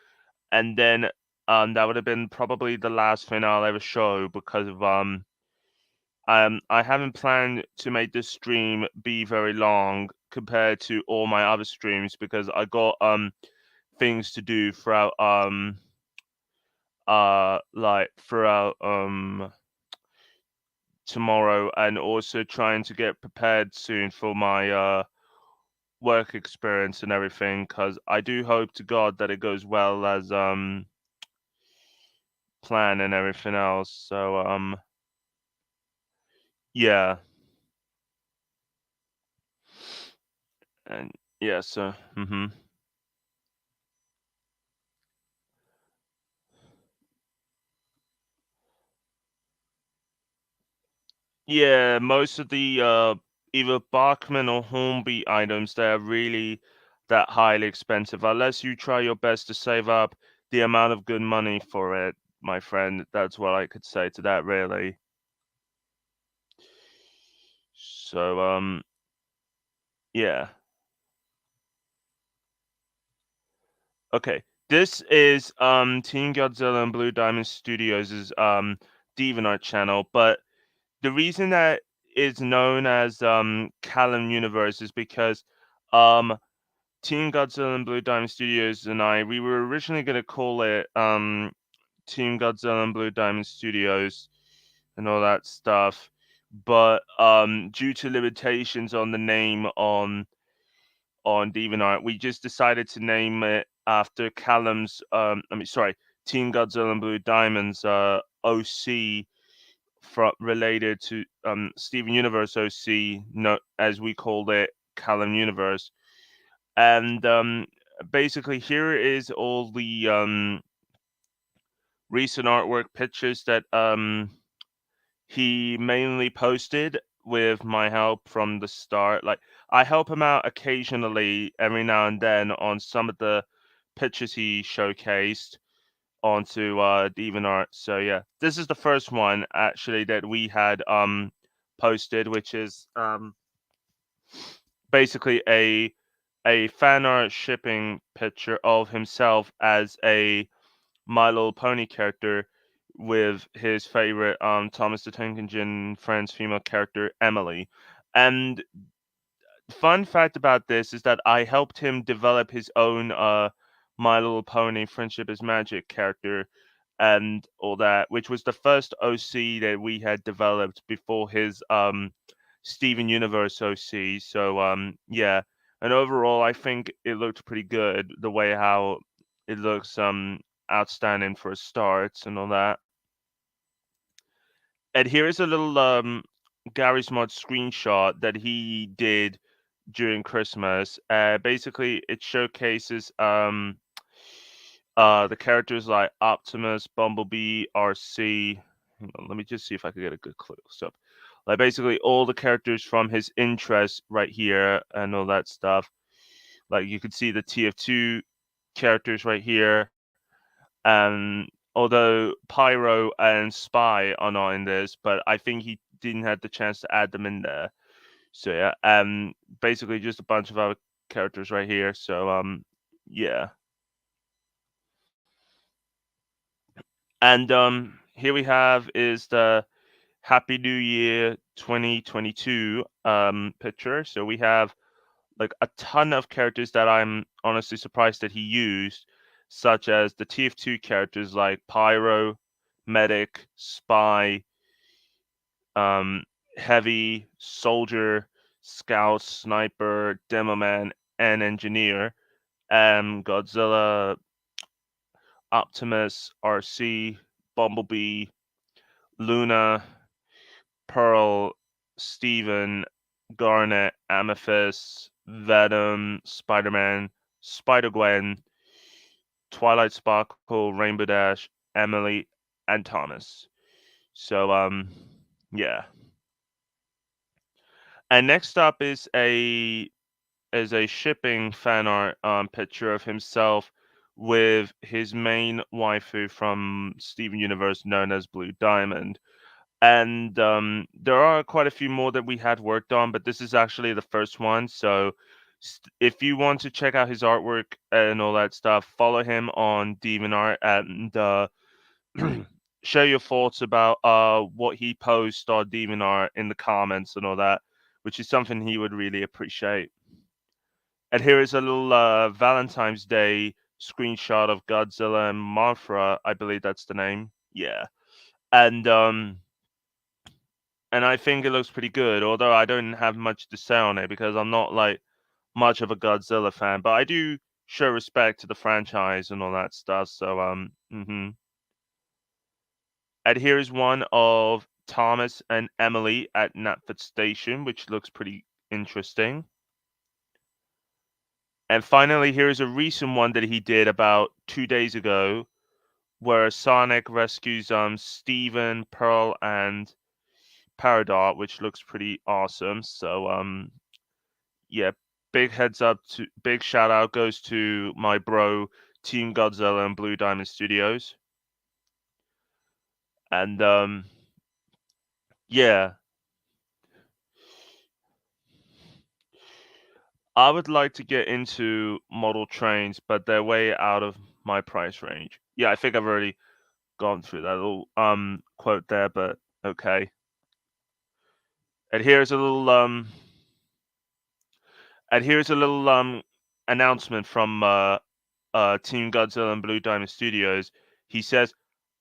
and then that would have been probably the last thing I'll ever show because of I haven't planned to make this stream be very long compared to all my other streams because I got things to do throughout like throughout tomorrow and also trying to get prepared soon for my work experience and everything because I do hope to God that it goes well as planned and everything else. So yeah. And yeah, so yeah, most of the either Bachman or Hornby items they're really that highly expensive unless you try your best to save up the amount of good money for it, my friend. That's what I could say to that really. So yeah. Okay. This is Team Godzilla and Blue Diamond Studios' DeviantArt channel, but the reason that it's known as Callum Universe is because um Team Godzilla and Blue Diamond Studios and we were originally gonna call it Team Godzilla and Blue Diamond Studios and all that stuff. But due to limitations on the name on DeviantArt, we just decided to name it after Callum's sorry, Team Godzilla and Blue Diamond's OC from related to Steven Universe OC, no, as we called it, Callum Universe. And basically, here is all the recent artwork pictures that he mainly posted with my help from the start. Like, I help him out occasionally, every now and then, on some of the pictures he showcased onto DeviantArt. So yeah, this is the first one actually that we had posted, which is basically a fan art shipping picture of himself as a My Little Pony character with his favorite Thomas the Tank Engine friend's female character Emily. And fun fact about this is that I helped him develop his own My Little Pony Friendship is Magic character and all that, which was the first OC that we had developed before his Steven Universe OC. So yeah, and overall I think it looked pretty good the way how it looks outstanding for a start and all that. And here is a little Gary's Mod screenshot that he did during Christmas. Basically, it showcases the characters like Optimus, Bumblebee, RC. Hang on, let me just see if I could get a good close up. Like basically all the characters from his interest right here and all that stuff. Like you could see the TF2 characters right here. And although Pyro and Spy are not in this, but I think he didn't have the chance to add them in there. So yeah, basically just a bunch of other characters right here. So yeah. And here we have is the Happy New Year 2022 picture. So we have like a ton of characters that I'm honestly surprised that he used, such as the TF2 characters like Pyro, Medic, Spy, um, Heavy, Soldier. scout, sniper, demo man, and engineer. And Godzilla, Optimus, RC, Bumblebee, Luna, Pearl, Steven, Garnet, Amethyst, Venom, Spider Man, Spider Gwen, Twilight Sparkle, Rainbow Dash, Emily, and Thomas. So yeah. And next up is a shipping fan art picture of himself with his main waifu from Steven Universe known as Blue Diamond. And there are quite a few more that we had worked on, but this is actually the first one. So if you want to check out his artwork and all that stuff, follow him on DeviantArt and share your thoughts about what he posts on DeviantArt in the comments and all that, which is something he would really appreciate. And here is a little Valentine's Day screenshot of Godzilla and Mothra. I believe that's the name. Yeah, and I think it looks pretty good. Although I don't have much to say on it because I'm not like much of a Godzilla fan, but I do show respect to the franchise and all that stuff. So and here is one of Thomas and Emily at Knapford Station, which looks pretty interesting. And finally, here's a recent one that he did about 2 days ago, where Sonic rescues Steven, Pearl, and Paradot, which looks pretty awesome. So yeah, big shout out goes to my bro Team Godzilla and Blue Diamond Studios. And yeah, I would like to get into model trains, but they're way out of my price range. Yeah, I think I've already gone through that little quote there, but okay. And here's a little announcement from Team Godzilla and Blue Diamond Studios. He says,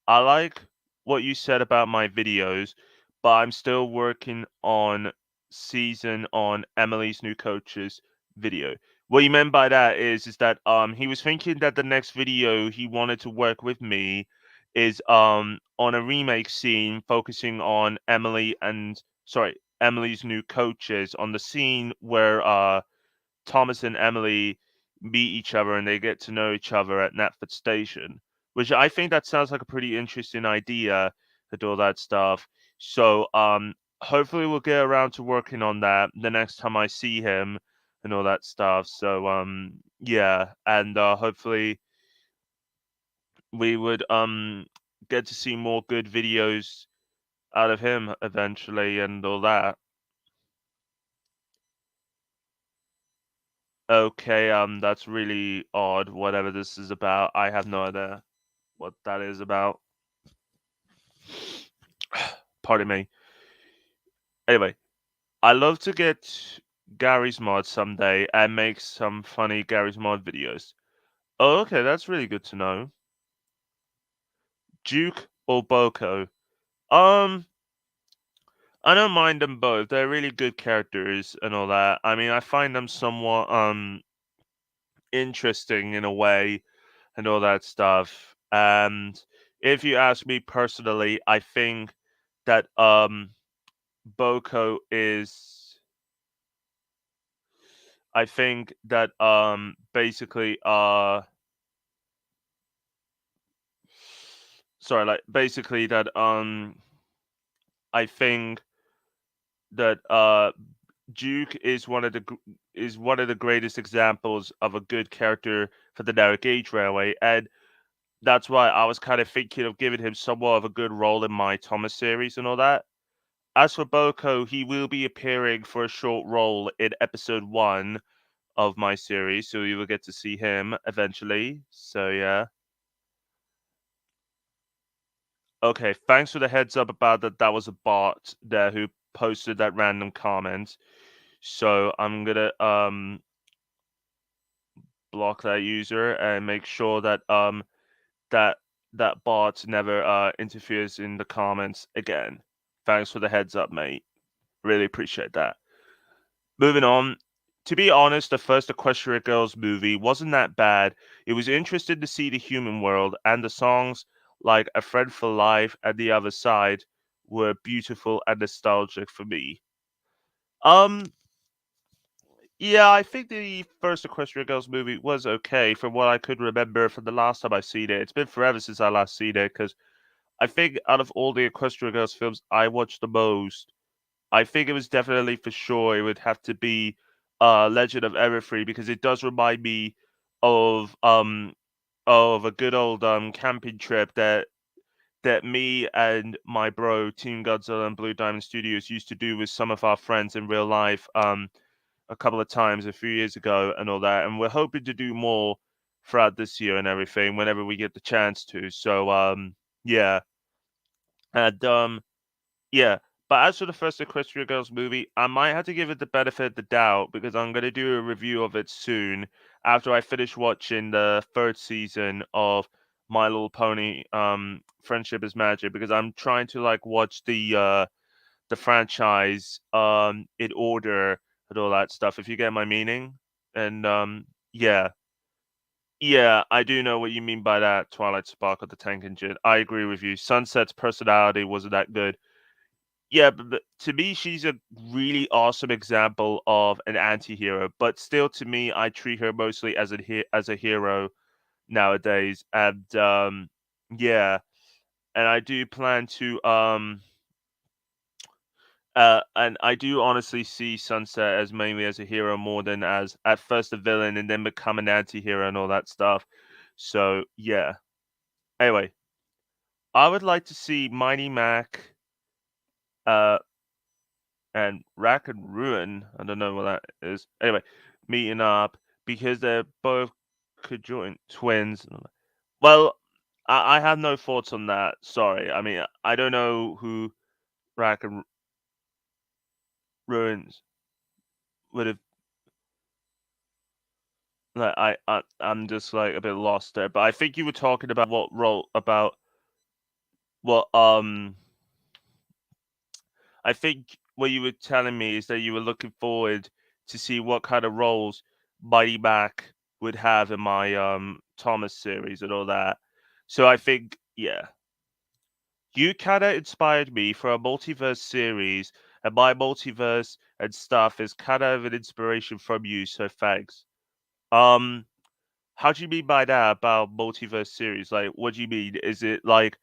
"I like what you said about my videos, but I'm still working on season on Emily's new coach's video." What he meant by that is that he was thinking that the next video he wanted to work with me is on a remake scene focusing on Emily's new coaches, on the scene where Thomas and Emily meet each other and they get to know each other at Knapford Station, which I think that sounds like a pretty interesting idea to do all that stuff. So hopefully we'll get around to working on that the next time I see him and all that stuff. So yeah, and hopefully we would get to see more good videos out of him eventually and all that. Okay, that's really odd. Whatever this is about, I have no idea what that is about. Pardon me. Anyway, I love to get Gary's mod someday and make some funny Gary's mod videos. Oh, okay, that's really good to know. Duke or Boko? Um, I don't mind them both. They're really good characters and all that. I mean, I find them somewhat interesting in a way and all that stuff. And if you ask me personally, I think that Boko is I think that basically sorry, like basically that I think that Duke is one of the greatest examples of a good character for the Narrow Gauge Railway, and that's why I was kind of thinking of giving him somewhat of a good role in my Thomas series and all that. As for Boko, he will be appearing for a short role in episode 1 of my series, so you will get to see him eventually. So yeah. Okay, thanks for the heads up about that. That was a bot there who posted that random comment. So I'm gonna block that user and make sure that that that bot never interferes in the comments again. Thanks for the heads up, mate. Really appreciate that. Moving on. To be honest, the first Equestria Girls movie wasn't that bad. It was interesting to see the human world, and the songs like A Friend for Life and The Other Side were beautiful and nostalgic for me. Um, yeah, I think the first Equestria Girls movie was okay from what I could remember from the last time I've seen it. It's been forever since I last seen it because I think out of all the Equestria Girls films I watched the most, I think it was definitely for sure it would have to be Legend of Everfree because it does remind me of of a good old camping trip that me and my bro Team Godzilla and Blue Diamond Studios used to do with some of our friends in real life a couple of times a few years ago and all that, and we're hoping to do more throughout this year and everything whenever we get the chance to. So yeah. And yeah, but as for the first Equestria Girls movie, I might have to give it the benefit of the doubt because I'm going to do a review of it soon after I finish watching the third season of My Little Pony Friendship is Magic because I'm trying to like watch the franchise in order and all that stuff if you get my meaning. And yeah. Yeah, I do know what you mean by that, Twilight Sparkle the Tank Engine. I agree with you. Sunset's personality wasn't that good. Yeah, but to me, she's a really awesome example of an anti-hero. But still, to me, I treat her mostly as as a hero nowadays. And yeah, and I do plan to and I do honestly see Sunset as mainly as a hero more than as at first a villain and then become an anti-hero and all that stuff. So yeah. Anyway, I would like to see Mighty Mac. Uh, and Rack and Ruin, I don't know what that is. Anyway, meeting up because they're both conjoined twins. Well, I have no thoughts on that. Sorry. I mean, I don't know who Rack and Ruins would have. Like, I'm just like a bit lost there. But I think you were talking about what role about what I think what you were telling me is that you were looking forward to see what kind of roles Mighty Mac would have in my Thomas series and all that. So I think yeah, you kind of inspired me for a multiverse series, and my multiverse and stuff is kind of an inspiration from you. So thanks. Um, how do you mean by that about multiverse series? Like, what do you mean? Is it like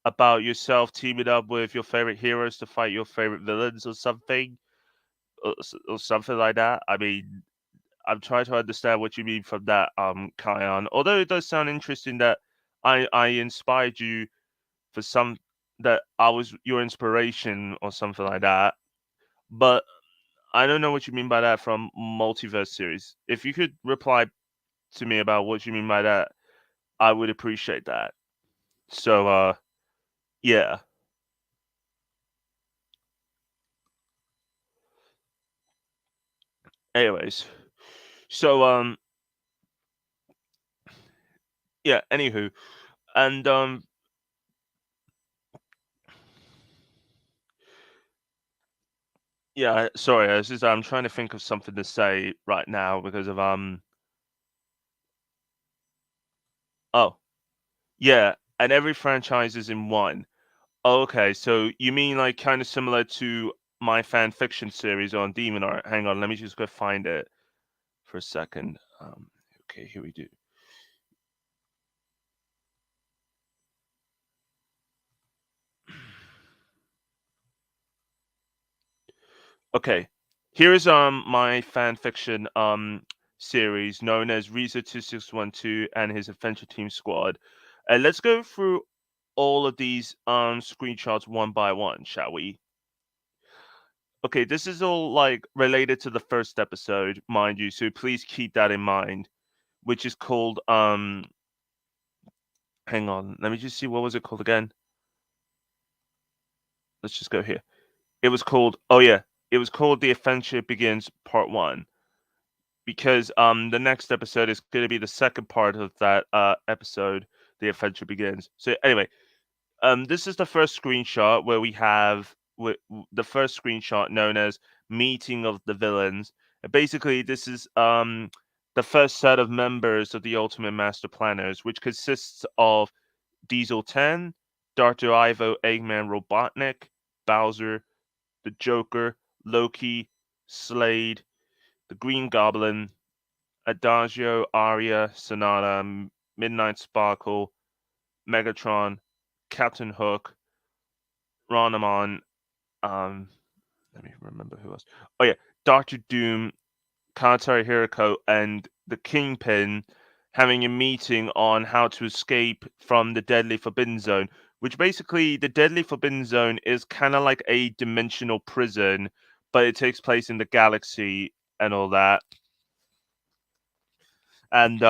about yourself teaming up with your favorite heroes to fight your favorite villains or something? Or something like that. I mean, I'm trying to understand what you mean from that, Kion. Although it does sound interesting that I inspired you for some that I was your inspiration or something like that. But I don't know what you mean by that from multiverse series. If you could reply to me about what you mean by that, I would appreciate that. So yeah. Anyways. So yeah, anywho. And yeah, sorry, it's just I'm trying to think of something to say right now because of oh, yeah, and every franchise is in one. Oh, okay, so you mean like kind of similar to my fan fiction series on Demon Art. Hang on, let me just go find it for a second. Okay, here we do. Okay, here is my fan fiction series known as Rizo2612 and his Adventure Team Squad. And let's go through all of these screenshots one by one, shall we? Okay, this is all like related to the first episode, mind you, so please keep that in mind, which is called hang on, let me just see what was it called again? Let's just go here. It was called oh yeah, it was called The Adventure Begins Part 1 because the next episode is going to be the second part of that episode, The Adventure Begins. So anyway, this is the first screenshot where we have the first screenshot known as meeting of the villains. And basically, this is the first set of members of the Ultimate Master Planners, which consists of Diesel 10, Dr. Ivo, Eggman, Robotnik, Bowser, the Joker, Loki, Slade, the Green Goblin, Adagio, Arya, Sonata, Midnight Sparkle, Megatron, Captain Hook, Ronamon, um, let me remember who else. Oh yeah, Doctor Doom, Kanatari Hiriko, and the Kingpin having a meeting on how to escape from the Deadly Forbidden Zone. Which basically, the Deadly Forbidden Zone is kind of like a dimensional prison, but it takes place in the galaxy and all that. And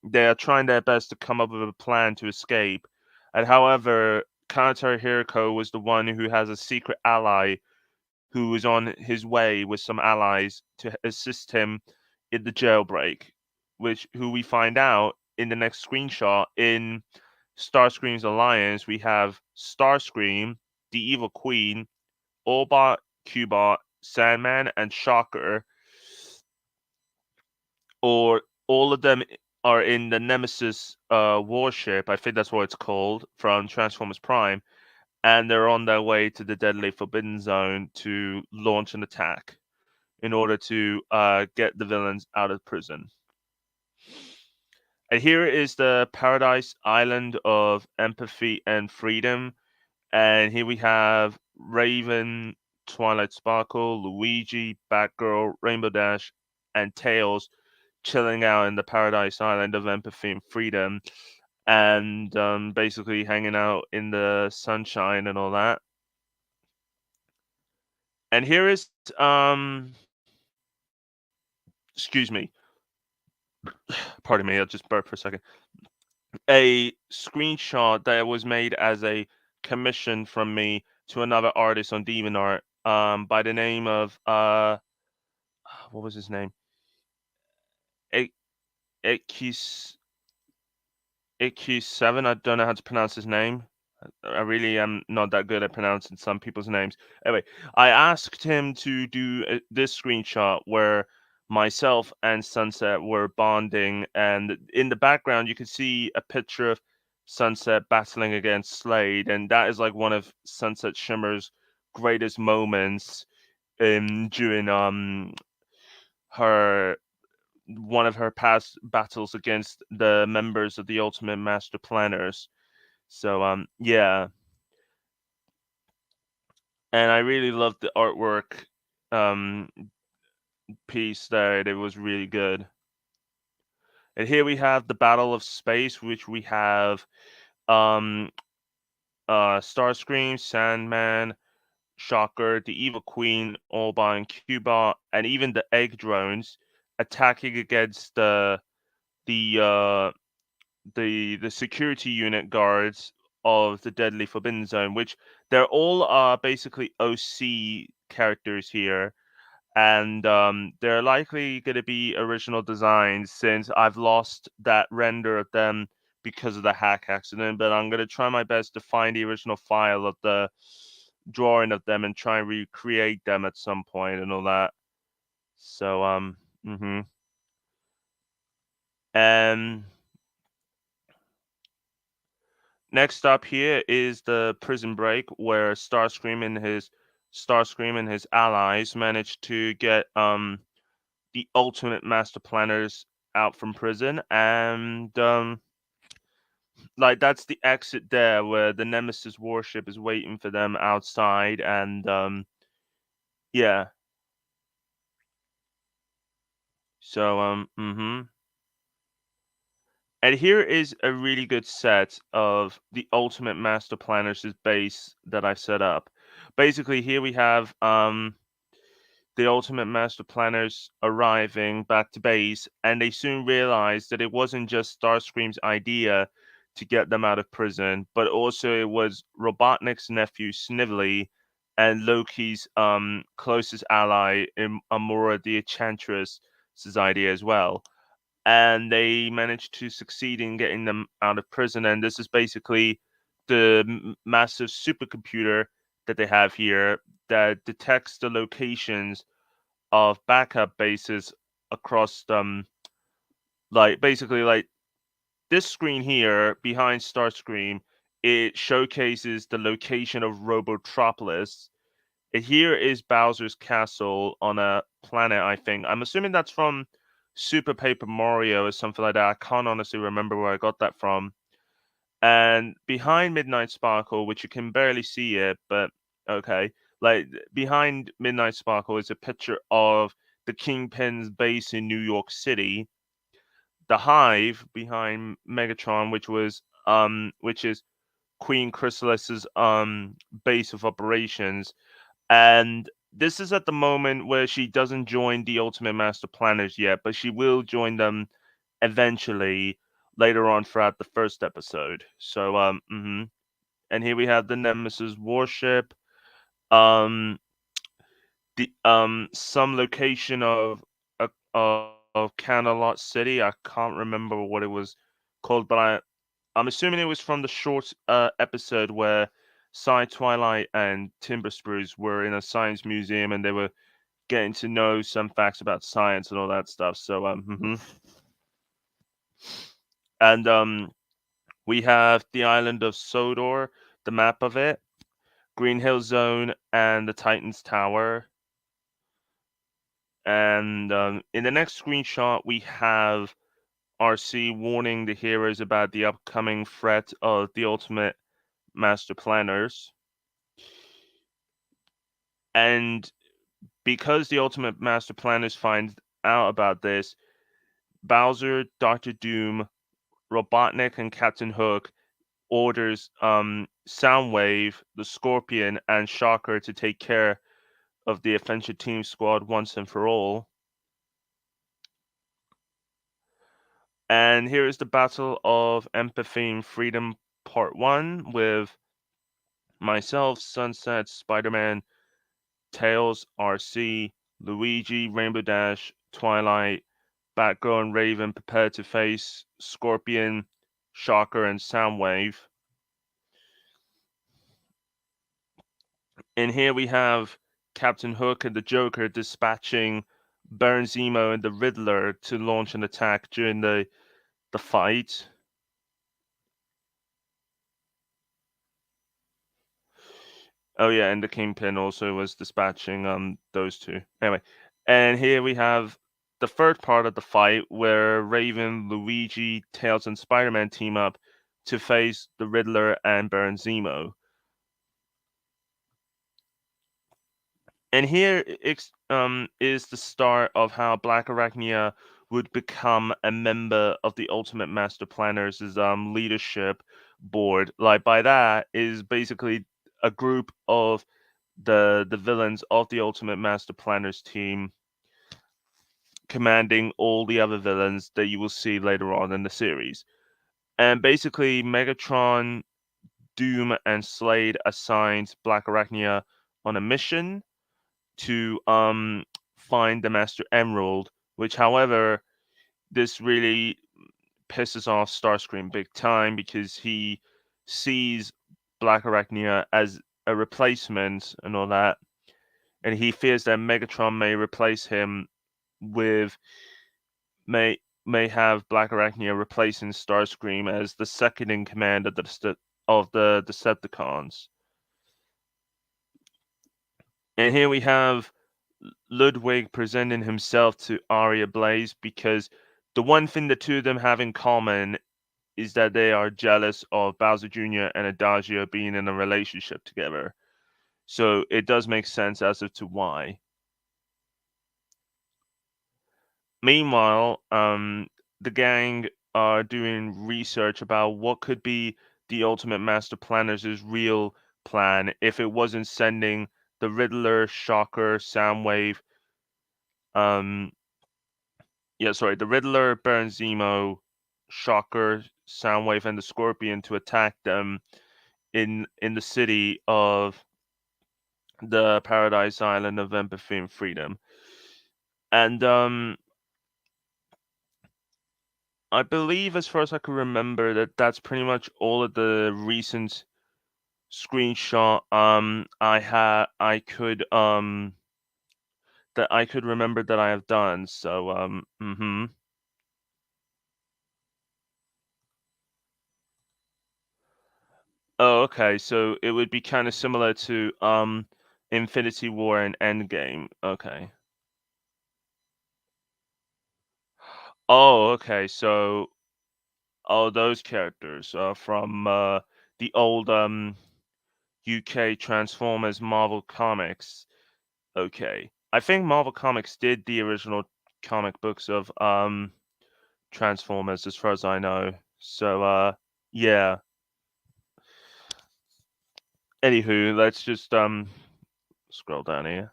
they are trying their best to come up with a plan to escape. And however, Kanatari Hiriko was the one who has a secret ally who was on his way with some allies to assist him in the jailbreak, which who we find out in the next screenshot in Starscream's alliance. We have Starscream, the Evil Queen, Orbot, Cubot, Sandman, and Shocker, or all of them are in the Nemesis warship. I think that's what it's called from Transformers Prime, and they're on their way to the Deadly Forbidden Zone to launch an attack in order to get the villains out of prison. And here is the Paradise Island of Empathy and Freedom. And here we have Raven, Twilight Sparkle, Luigi, Batgirl, Rainbow Dash, and Tails chilling out in the Paradise Island of Empathy and Freedom, and basically hanging out in the sunshine and all that. And here is excuse me, pardon me, I just burped for a second. A screenshot that was made as a commission from me to another artist on DeviantArt, by the name of what was his name? X AQ7. I don't know how to pronounce his name. I really am not that good at pronouncing some people's names. Anyway, I asked him to do this screenshot where myself and Sunset were bonding, and in the background you can see a picture of Sunset battling against Slade, and that is like one of Sunset Shimmer's greatest moments during her one of her past battles against the members of the Ultimate Master Planners. So yeah, and I really loved the artwork um piece there. It was really good. And here we have the Battle of Space, which we have um Starscream, Sandman, Shocker, the Evil Queen, Orba and Cubot, and even the egg drones attacking against the the security unit guards of the Deadly Forbidden Zone, which they're all basically OC characters here, and they're likely going to be original designs since I've lost that render of them because of the hack accident. But I'm going to try my best to find the original file of the drawing of them and try and recreate them at some point and all that. So and next up here is the prison break where Starscream and his allies managed to get the ultimate master planners out from prison, and like that's the exit there where the Nemesis warship is waiting for them outside, and yeah. So and here is a really good set of the ultimate master planners' base that I set up. Basically, here we have the ultimate master planners arriving back to base, and they soon realized that it wasn't just Starscream's idea to get them out of prison, but also it was Robotnik's nephew Snively and Loki's closest ally in Amora the Enchantress's idea as well. And they managed to succeed in getting them out of prison. And this is basically the massive supercomputer that they have here that detects the locations of backup bases across like basically like this screen here behind Starscream, it showcases the location of Robotropolis. Here is Bowser's castle on a planet, I think. I'm assuming that's from Super Paper Mario or something like that. I can't honestly remember where I got that from. And behind Midnight Sparkle, which you can barely see it, but okay, like behind Midnight Sparkle is a picture of the Kingpin's base in New York City. The Hive behind Megatron, which is Queen Chrysalis's base of operations, and this is at the moment where she doesn't join the Ultimate Master Planners yet, but she will join them eventually later on throughout the first episode. So and here we have the Nemesis warship, um the some location of Canalot City. I can't remember what it was called, but I'm assuming it was from the short episode where Cy Twilight and Timber Spruce were in a science museum and they were getting to know some facts about science and all that stuff. So and we have the island of Sodor, the map of it, Green Hill Zone, and the Titans Tower. And in the next screenshot, we have RC warning the heroes about the upcoming threat of the Ultimate Master Planners. And because the Ultimate Master Planners find out about this, Bowser, Doctor Doom, Robotnik, and Captain Hook orders Soundwave, the Scorpion, and Shocker to take care of the Adventure Team squad once and for all. And here is the Battle of Empathy and Freedom Part 1 with myself, Sunset, Spider Man, Tails, RC, Luigi, Rainbow Dash, Twilight, Batgirl, and Raven prepared to face Scorpion, Shocker, and Soundwave. And here we have Captain Hook and the Joker dispatching Baron Zemo and the Riddler to launch an attack during the fight. Oh yeah, and the Kingpin also was dispatching those two. Anyway, and here we have the third part of the fight where Raven, Luigi, Tails, and Spider-Man team up to face the Riddler and Baron Zemo. And here is the start of how Black Arachnia would become a member of the Ultimate Master Planners' leadership board. Like by that is basically a group of the villains of the Ultimate Master Planners team commanding all the other villains that you will see later on in the series. And basically Megatron, Doom, and Slade assigned Black Arachnia on a mission to find the Master Emerald, which however this really pisses off Starscream big time because he sees Black Arachnia as a replacement and all that, and he fears that Megatron may replace him with may have Black Arachnia replacing Starscream as the second in command of the Decepticons. And here we have Ludwig presenting himself to Arya Blaze because the one thing the two of them have in common is that they are jealous of Bowser Jr. and Adagio being in a relationship together. So it does make sense as to why. Meanwhile, the gang are doing research about what could be the Ultimate Master Planner's real plan if it wasn't sending the Riddler, Shocker, Soundwave, um, the Riddler, Baron Zemo, Shocker, Soundwave, and the Scorpion to attack them in the city of the Paradise Island of Empathy and Freedom. And I believe, as far as I can remember, that that's pretty much all of the recent screenshot I could that I could remember that I have done. So Oh, okay. So it would be kind of similar to Infinity War and Endgame. Okay. Oh, okay. So all those characters from the old UK Transformers Marvel Comics. Okay. I think Marvel Comics did the original comic books of Transformers as far as I know. So yeah. Anywho, let's just scroll down here.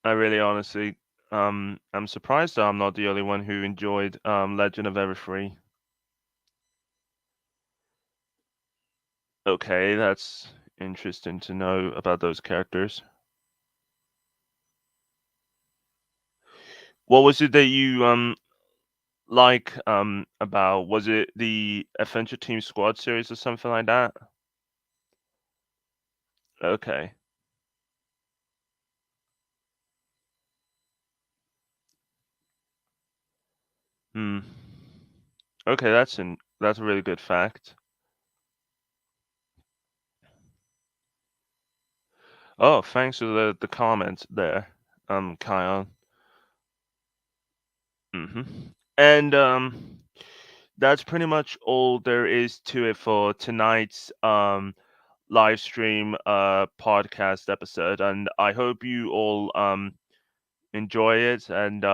I really honestly I'm surprised that I'm not the only one who enjoyed Legend of Everfree. Okay, that's interesting to know about those characters. What was it that you like about, was it the Adventure Team Squad series or something like that? Okay. Hmm. Okay, that's a really good fact. Oh, thanks for the comment there, Kion. And that's pretty much all there is to it for tonight's live stream podcast episode, and I hope you all enjoy it. And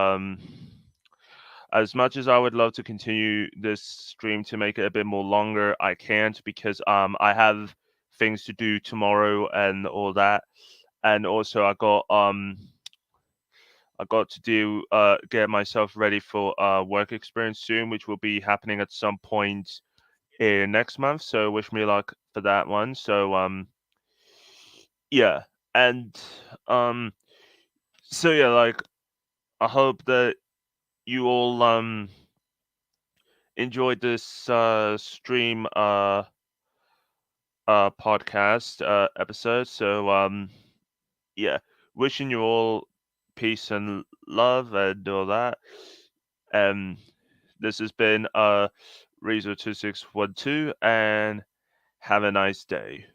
as much as I would love to continue this stream to make it a bit more longer, I can't because I have things to do tomorrow and all that. And also I got to do get myself ready for work experience soon, which will be happening at some point in next month. So wish me luck for that one. So yeah. And um so yeah, like I hope that you all enjoyed this stream podcast episode. So yeah, wishing you all peace and love and all that. Um this has been Rizo2612, and have a nice day.